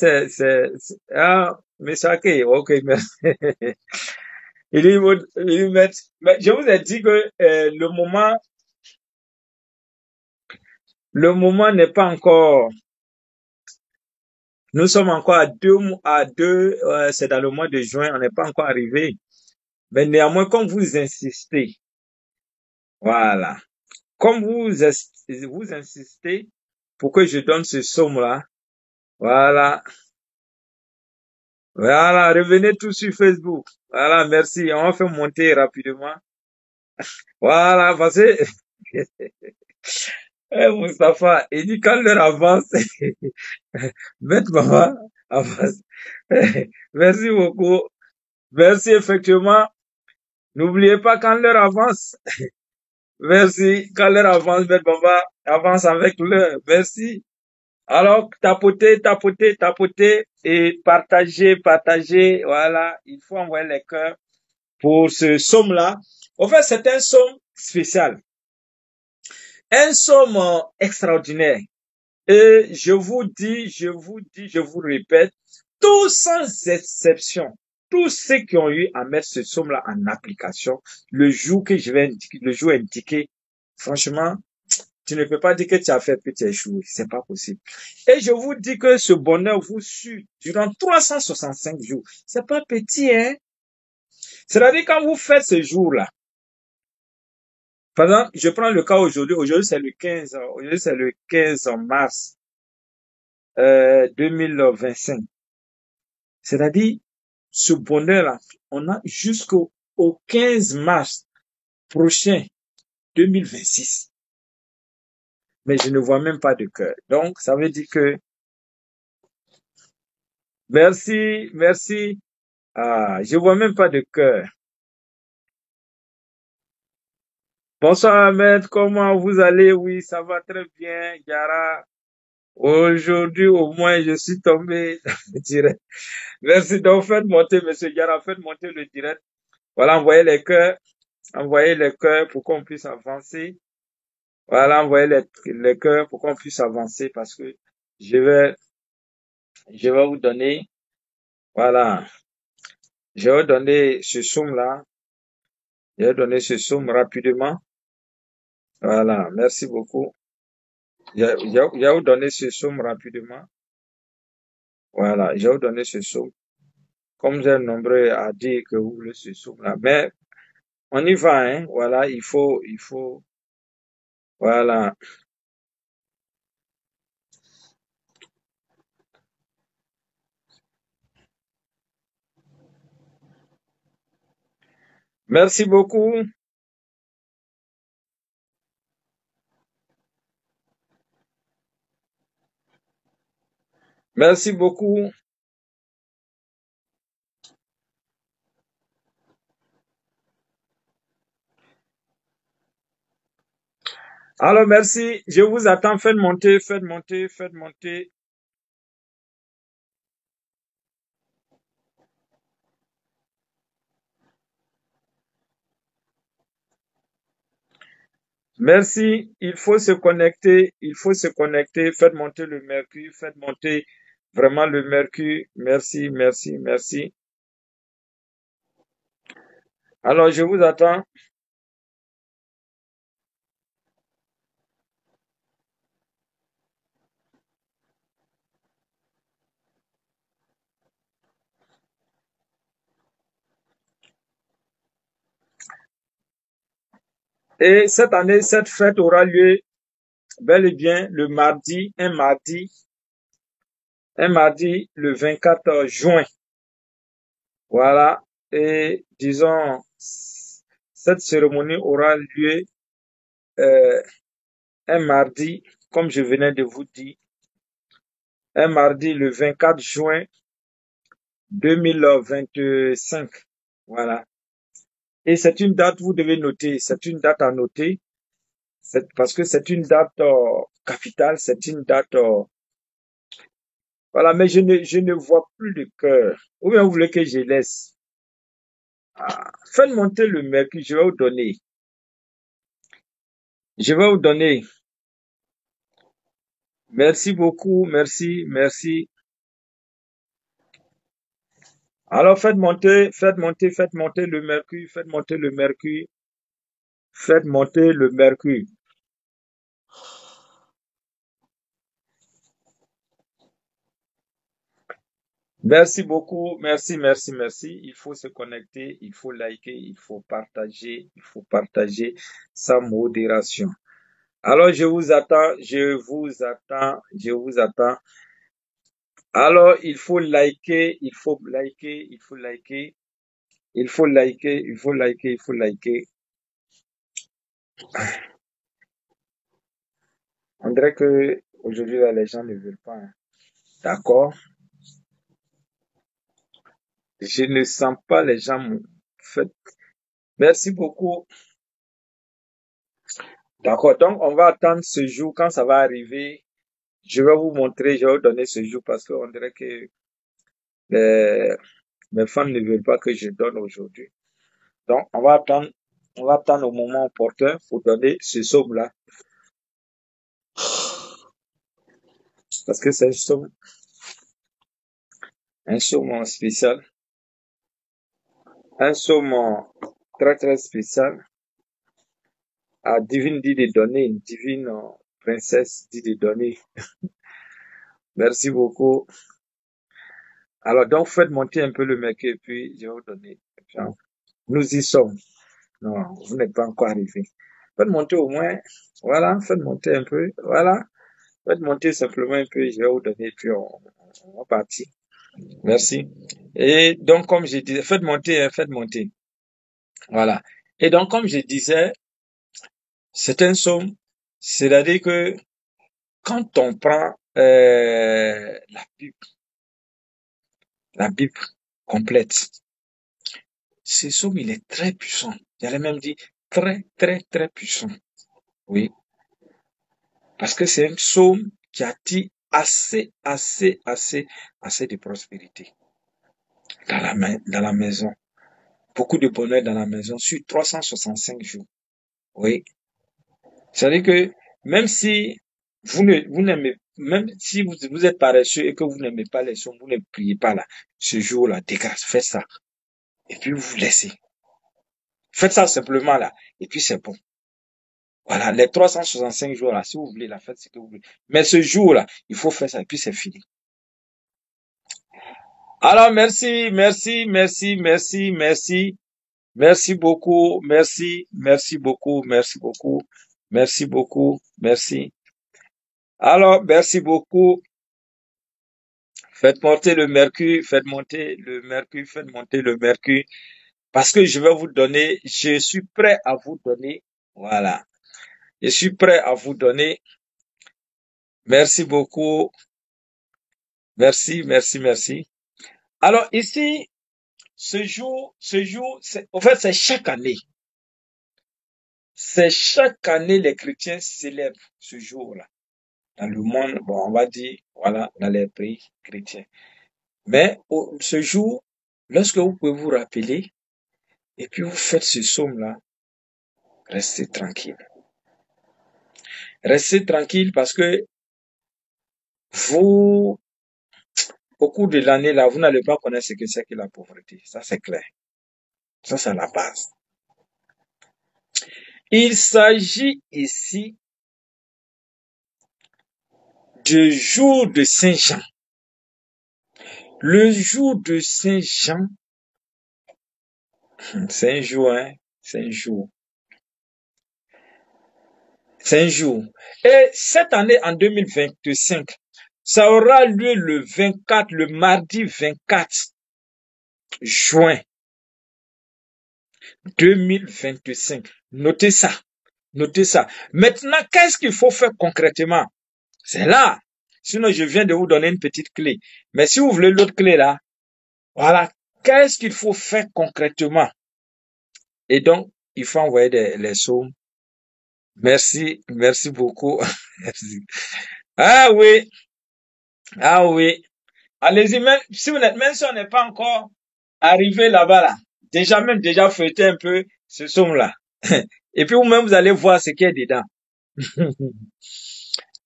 ah, mais ça, ok, merci. Mais je vous ai dit que le moment n'est pas encore, nous sommes encore c'est dans le mois de juin, on n'est pas encore arrivé. Mais néanmoins, comme vous insistez, voilà, comme vous insistez pour que je donne ce somme-là, voilà, voilà, revenez tous sur Facebook. Voilà, merci, on va faire monter rapidement. Voilà, parce que, Moustapha, il dit quand l'heure avance, Maître Baba avance. Merci beaucoup. Merci, effectivement. N'oubliez pas quand l'heure avance. Merci. Quand l'heure avance, Maître Baba avance avec l'heure. Merci. Alors, tapotez, tapotez, tapotez et partagez, partagez. Voilà. Il faut envoyer les cœurs pour ce somme-là. En fait, c'est un somme spécial. Un somme extraordinaire. Et je vous dis, je vous répète, tous sans exception, tous ceux qui ont eu à mettre ce somme-là en application, le jour que je vais indiquer, le jour indiqué, franchement, tu ne peux pas dire que tu as fait que tu as échoué. C'est pas possible. Et je vous dis que ce bonheur vous suit durant 365 jours. C'est pas petit, hein? C'est-à-dire quand vous faites ce jour-là, par exemple, je prends le cas aujourd'hui. Aujourd'hui, c'est le 15, aujourd'hui, c'est le 15 mars, 2025. C'est-à-dire, ce bonheur-là, on a jusqu'au 15 mars prochain, 2026. Mais je ne vois même pas de cœur. Donc, ça veut dire que, merci, merci. Ah, je vois même pas de cœur. Bonsoir Ahmed, comment vous allez? Oui, ça va très bien, Yara. Aujourd'hui, au moins, je suis tombé direct. Merci. Donc, faites monter, Monsieur Yara, faites monter le direct. Voilà, envoyez les cœurs pour qu'on puisse avancer. Voilà, envoyez les cœurs pour qu'on puisse avancer parce que je vais, je vais vous donner, voilà, je vais vous donner ce somme-là. Je vais donner ce somme rapidement. Voilà, merci beaucoup. Je vais vous donner ce somme rapidement. Voilà, je vais vous donner ce somme. Comme j'ai nombreux à dire que vous voulez ce somme-là. Mais on y va, hein. Voilà, voilà. Merci beaucoup. Merci beaucoup. Alors, merci. Je vous attends. Faites monter, faites monter, faites monter. Merci. Il faut se connecter. Il faut se connecter. Faites monter le mercure. Faites monter vraiment le mercure. Merci, merci, merci. Alors, je vous attends. Et cette année, cette fête aura lieu bel et bien le mardi, un mardi le 24 juin. Voilà. Et disons, cette cérémonie aura lieu euh, un mardi, comme je venais de vous dire, un mardi le 24 juin 2025. Voilà. Et c'est une date, vous devez noter, c'est une date à noter, parce que c'est une date capitale, c'est une date, voilà, mais je ne vois plus de cœur. Ou bien vous voulez que je laisse? Ah, faites monter le mercure, je vais vous donner. Je vais vous donner. Merci beaucoup, merci, merci. Alors faites monter, faites monter, faites monter le mercure, faites monter le mercure, faites monter le mercure. Merci beaucoup, merci, merci, merci. Il faut se connecter, il faut liker, il faut partager sans modération. Alors je vous attends, je vous attends, je vous attends. Alors il faut liker, il faut liker, il faut liker, il faut liker, il faut liker, il faut liker. On dirait que aujourd'hui là, les gens ne veulent pas, hein. D'accord? Je ne sens pas les gens fait. Merci beaucoup. D'accord. Donc, on va attendre ce jour. Quand ça va arriver, je vais vous montrer, je vais vous donner ce jour parce qu'on dirait que les- mes fans ne veulent pas que je donne aujourd'hui. Donc, on va attendre au moment opportun pour donner ce somme-là. Parce que c'est un somme spécial. Un somme très, très spécial. À Divine dit de donner, une divine princesse dit de donner. Merci beaucoup. Alors, donc, faites monter un peu le mec et puis je vais vous donner. Et puis, nous y sommes. Non, vous n'êtes pas encore arrivé. Faites monter au moins. Voilà, faites monter un peu. Voilà. Faites monter simplement un peu, je vais vous donner, et puis on va partir. Merci. Et donc, comme je disais, faites monter, hein, faites monter. Voilà. Et donc, comme je disais, c'est un somme. C'est-à-dire que quand on prend la Bible complète, ce psaume, il est très puissant. J'allais même dire très, très, très puissant. Oui. Parce que c'est un psaume qui attire assez, assez, assez, assez de prospérité dans la maison. Beaucoup de bonheur dans la maison sur 365 jours. Oui. C'est-à-dire que même si vous n'aimez, même si vous êtes paresseux et que vous n'aimez pas les sons, vous ne priez pas là, ce jour-là, dégage, faites ça. Et puis vous laissez. Faites ça simplement là. Et puis c'est bon. Voilà, les 365 jours là, si vous voulez la fête, c'est que vous voulez. Mais ce jour-là, il faut faire ça et puis c'est fini. Alors merci, merci, merci, merci, merci. Merci beaucoup, merci, merci beaucoup, merci beaucoup, merci beaucoup, merci. Alors, merci beaucoup. Faites monter le mercure, faites monter le mercure, faites monter le mercure. Parce que je vais vous donner, je suis prêt à vous donner. Voilà. Je suis prêt à vous donner. Merci beaucoup. Merci, merci, merci. Alors ici, ce jour, en fait, c'est chaque année. C'est chaque année les chrétiens célèbrent ce jour-là. Dans le monde, bon, on va dire, voilà, dans les pays chrétiens. Mais ce jour, lorsque vous pouvez vous rappeler, et puis vous faites ce psaume-là, restez tranquille. Restez tranquille parce que vous, au cours de l'année, là, vous n'allez pas connaître ce que c'est que la pauvreté. Ça, c'est clair. Ça, c'est la base. Il s'agit ici du jour de Saint-Jean. Le jour de Saint-Jean, c'est un jour, hein, c'est un jour. C'est un jour. Et cette année, en 2025, ça aura lieu le 24, le mardi 24 juin 2025. Notez ça. Notez ça. Maintenant, qu'est-ce qu'il faut faire concrètement? C'est là. Sinon, je viens de vous donner une petite clé. Mais si vous voulez l'autre clé là, voilà. Qu'est-ce qu'il faut faire concrètement? Et donc, il faut envoyer les sommes. Merci, merci beaucoup. Ah oui, ah oui. Allez-y, même si même si on n'est pas encore arrivé là-bas là, déjà feuilleté un peu ce somme-là. Et puis vous-même, vous allez voir ce qu'il y a dedans.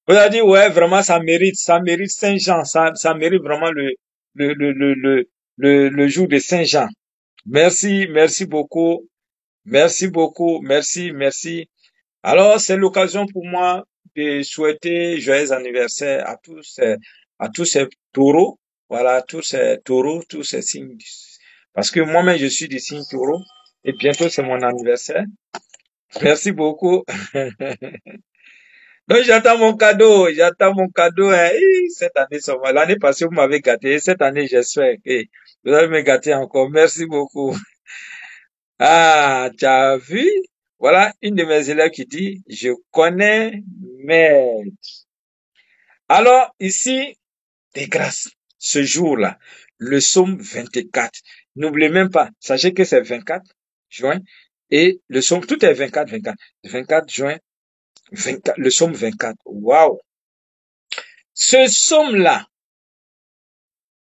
Vous allez dire, ouais, vraiment, ça mérite Saint-Jean, ça mérite vraiment le, le, le, le, le jour de Saint-Jean. Merci, merci beaucoup. Merci beaucoup. Merci, merci. Alors, c'est l'occasion pour moi de souhaiter joyeux anniversaire à tous ces taureaux. Voilà, tous ces taureaux, tous ces signes. Parce que moi-même, je suis du signe taureau. Et bientôt, c'est mon anniversaire. Merci beaucoup. Donc, j'attends mon cadeau. Hein. Cette année, l'année passée, vous m'avez gâté. Cette année, j'espère que vous allez me gâter encore. Merci beaucoup. Ah, tu as vu? Voilà une de mes élèves qui dit, je connais Maître. Alors, ici, des grâces, ce jour-là, le psaume 24. N'oubliez même pas, sachez que c'est 24 juin et le psaume, tout est 24, 24. 24 juin, 24, le psaume 24. Waouh! Ce psaume-là,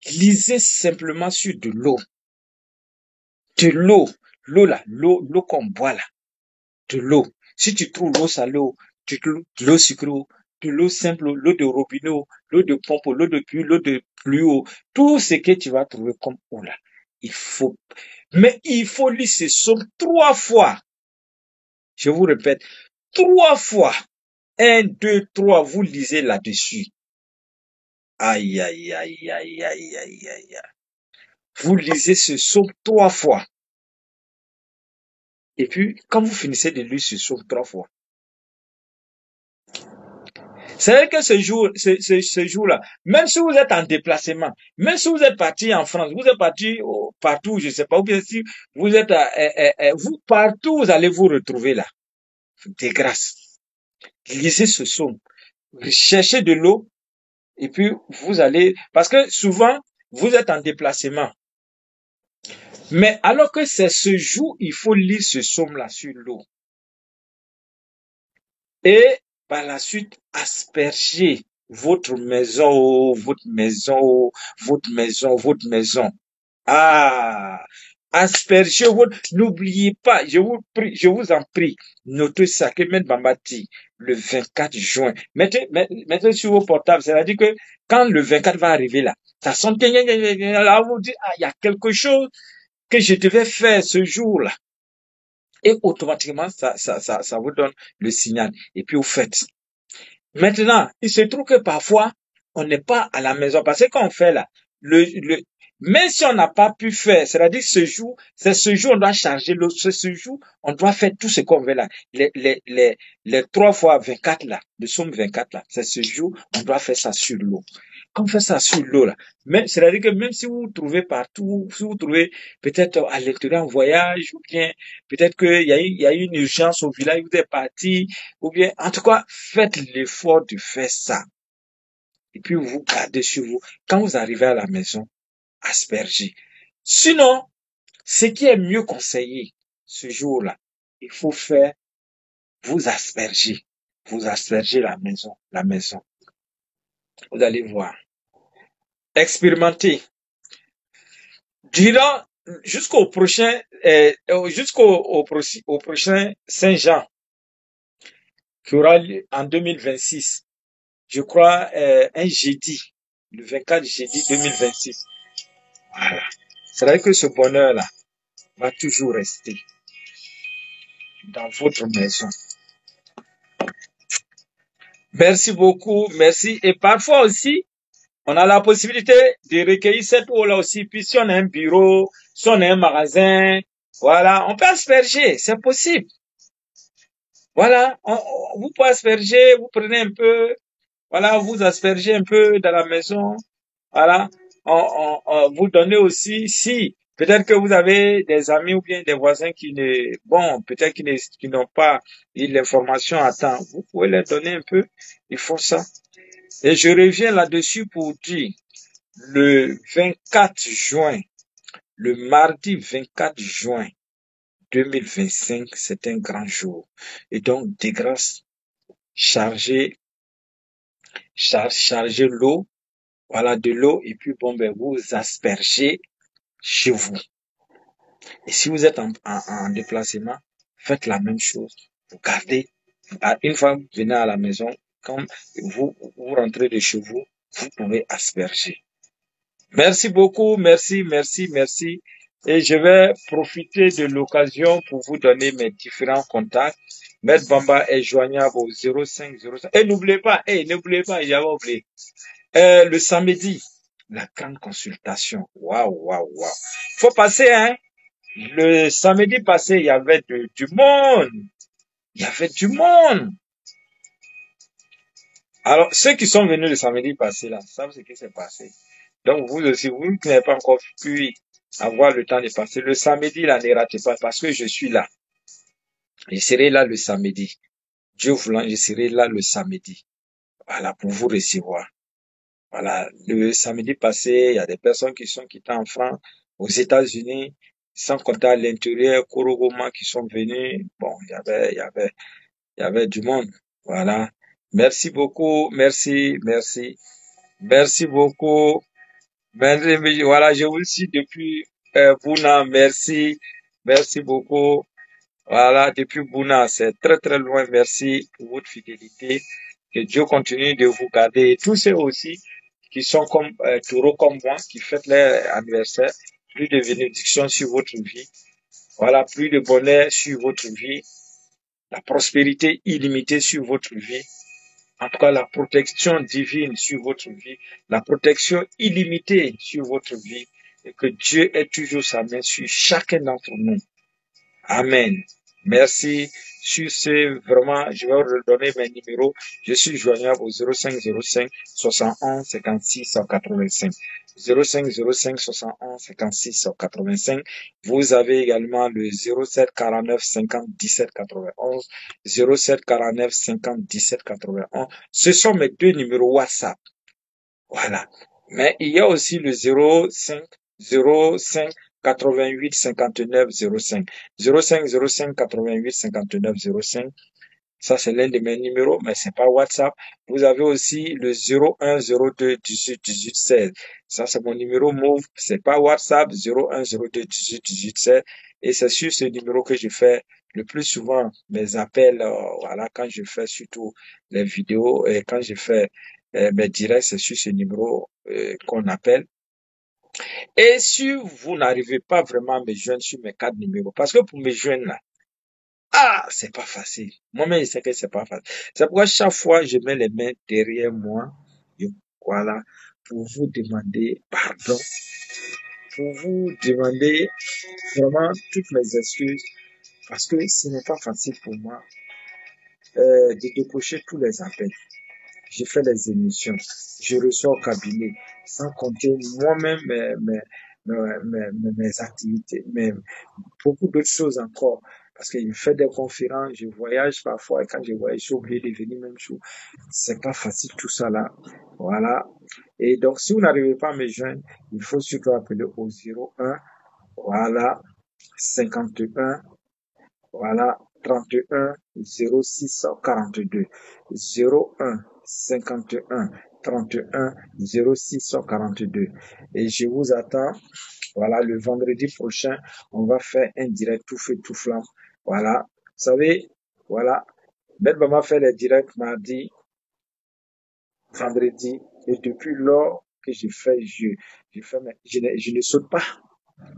lisez simplement sur de l'eau. De l'eau. L'eau là, l'eau qu'on boit là. De l'eau. Si tu trouves l'eau salée, de l'eau sucrée, de l'eau simple, l'eau de robinet, l'eau de pompe, l'eau de pluie, l'eau de pluie, tout ce que tu vas trouver comme eau là. Mais il faut lire ce psaume 3 fois. Je vous répète, 3 fois. 1, 2, 3, vous lisez là-dessus. Aïe, aïe, aïe, aïe, aïe, aïe, aïe. Vous lisez ce psaume 3 fois. Et puis, quand vous finissez de lire ce psaume 3 fois, c'est vrai que ce jour-là, même si vous êtes en déplacement, même si vous êtes parti en France, vous êtes parti partout, je ne sais pas, ou bien si vous êtes, vous partout, vous allez vous retrouver là. Des grâces. Lisez ce psaume. Cherchez de l'eau, et puis vous allez, parce que souvent, vous êtes en déplacement. Mais alors que c'est ce jour, il faut lire ce psaume-là sur l'eau. Et par la suite, asperger votre maison, votre maison, votre maison, votre maison. Ah, asperger votre, n'oubliez pas, je vous en prie, notez ça, que M. Bambati, le 24 juin. Mettez sur vos portables, c'est-à-dire que quand le 24 va arriver là, ça sonne, là, vous dites, ah, il y a quelque chose que je devais faire ce jour-là. Et automatiquement, ça vous donne le signal. Et puis, vous faites. Maintenant, il se trouve que parfois, on n'est pas à la maison. Parce que quand on fait là, même si on n'a pas pu faire, c'est-à-dire c'est ce jour, on doit charger l'eau. C'est ce jour, on doit faire tout ce qu'on veut là. Les 3 fois 24 là, le somme 24 là, c'est ce jour, on doit faire ça sur l'eau. Quand on fait ça sur l'eau là, c'est-à-dire que même si vous vous trouvez partout, si vous vous trouvez peut-être à l'intérieur en voyage, ou bien peut-être qu'il y a eu une urgence au village, vous êtes parti, ou bien, en tout cas, faites l'effort de faire ça. Et puis, vous gardez sur vous. Quand vous arrivez à la maison, aspergez. Sinon, ce qui est mieux conseillé ce jour-là, il faut faire, vous asperger. Vous asperger la maison. La maison. Vous allez voir. Expérimentez. Durant, jusqu'au prochain, au prochain Saint-Jean, qui aura lieu en 2026. Je crois, un jeudi, le 24 jeudi 2026. Voilà. C'est vrai que ce bonheur-là va toujours rester dans votre maison. Merci beaucoup, merci. Et parfois aussi, on a la possibilité de recueillir cette eau-là aussi. Puis si on a un bureau, si on a un magasin, voilà, on peut asperger, c'est possible. Voilà, vous pouvez asperger, vous prenez un peu, voilà, vous aspergez un peu dans la maison, voilà. Vous donnez aussi, si peut-être que vous avez des amis ou bien des voisins peut-être qui n'ont pas eu l'information à temps, vous pouvez leur donner un peu, ils font ça. Et je reviens là-dessus pour dire, le 24 juin, le mardi 24 juin 2025, c'est un grand jour. Et donc, de grâce, chargez l'eau, voilà, de l'eau, et puis bon, ben, vous aspergez chez vous. Et si vous êtes en déplacement, faites la même chose. Vous gardez, une fois que vous venez à la maison, quand vous rentrez de chez vous, vous pouvez asperger. Merci beaucoup, merci, merci, merci. Et je vais profiter de l'occasion pour vous donner mes différents contacts. Maître Bamba est joignable au 0505. Et n'oubliez pas, j'avais oublié. Le samedi, la grande consultation. Waouh, waouh, waouh. Faut passer, hein. Le samedi passé, il y avait du monde. Il y avait du monde. Alors, ceux qui sont venus le samedi passé, là, savent ce qui s'est passé. Donc, vous aussi, vous qui n'avez pas encore pu avoir le temps de passer, le samedi, là, ne ratez pas, parce que je suis là. Je serai là le samedi. Dieu voulant, je serai là le samedi. Voilà, pour vous recevoir. Voilà, le samedi passé, il y a des personnes qui sont quittées en France, aux États-Unis, sans compter à l'intérieur, Korogoma qui sont venus. Bon, il y avait du monde. Voilà. Merci beaucoup. Merci, merci. Merci beaucoup. Voilà, je vous suis depuis Bouna. Merci. Merci beaucoup. Voilà, depuis Bouna, c'est très très loin. Merci pour votre fidélité. Que Dieu continue de vous garder. Et tous ceux aussi qui sont comme taureaux comme moi, qui fêtent leur anniversaire, plus de bénédictions sur votre vie. Voilà, plus de bonheur sur votre vie. La prospérité illimitée sur votre vie. En tout cas, la protection divine sur votre vie, la protection illimitée sur votre vie, et que Dieu ait toujours sa main sur chacun d'entre nous. Amen. Merci. Sur ce, vraiment, je vais redonner mes numéros. Je suis joignable au 0505 71 56 85. 0505 71 56 85. Vous avez également le 07 49 50 17 91. 07 49 50 17 91. Ce sont mes deux numéros WhatsApp. Voilà. Mais il y a aussi le 05 05 88 59 05. 05 05 88 59 05. Ça, c'est l'un de mes numéros, mais c'est pas WhatsApp. Vous avez aussi le 01 02 18 18 16. Ça, c'est mon numéro Move. C'est pas WhatsApp. 01 02 18 18 16. Et c'est sur ce numéro que je fais le plus souvent mes appels. Voilà, quand je fais surtout les vidéos et quand je fais mes directs, c'est sur ce numéro qu'on appelle. Et si vous n'arrivez pas vraiment à me joindre sur mes 4 numéros, parce que pour me joindre là, c'est pas facile. Moi-même, je sais que c'est pas facile. C'est pourquoi chaque fois, je mets les mains derrière moi, et voilà, pour vous demander pardon, pour vous demander vraiment toutes mes excuses, parce que ce n'est pas facile pour moi de décocher tous les appels. Je fais les émissions, je reçois au cabinet, sans compter moi-même mes activités, beaucoup d'autres choses encore. Parce qu'il fait des conférences, je voyage parfois, et quand je voyage, je suis obligé de venir même jour. C'est pas facile tout ça là. Voilà. Et donc, si vous n'arrivez pas à me joindre, il faut surtout appeler au 01, voilà, 51, voilà, 31 06 42. 01 51 31 06 42. Et je vous attends. Voilà, le vendredi prochain, on va faire un direct tout feu, tout flamme. Voilà. Vous savez, voilà. Ben Bama fait les directs mardi, vendredi. Et depuis lors que je fais, je ne saute pas.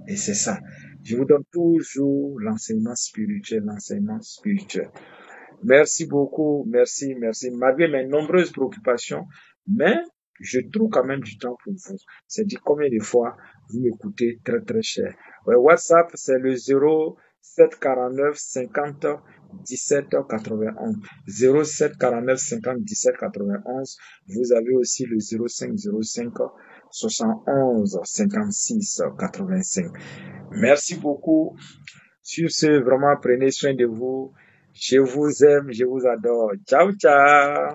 Et c'est ça. Je vous donne toujours l'enseignement spirituel, l'enseignement spirituel. Merci beaucoup, merci, merci. Malgré mes nombreuses préoccupations, mais je trouve quand même du temps pour vous. C'est dit combien de fois vous m'écoutez très très cher. Ouais, WhatsApp, c'est le 07 49 50 17 91. 07 49 50 17 91. Vous avez aussi le 05 05 71 56 85. Merci beaucoup. Sur ce, vraiment, prenez soin de vous. Je vous aime, je vous adore. Ciao, ciao.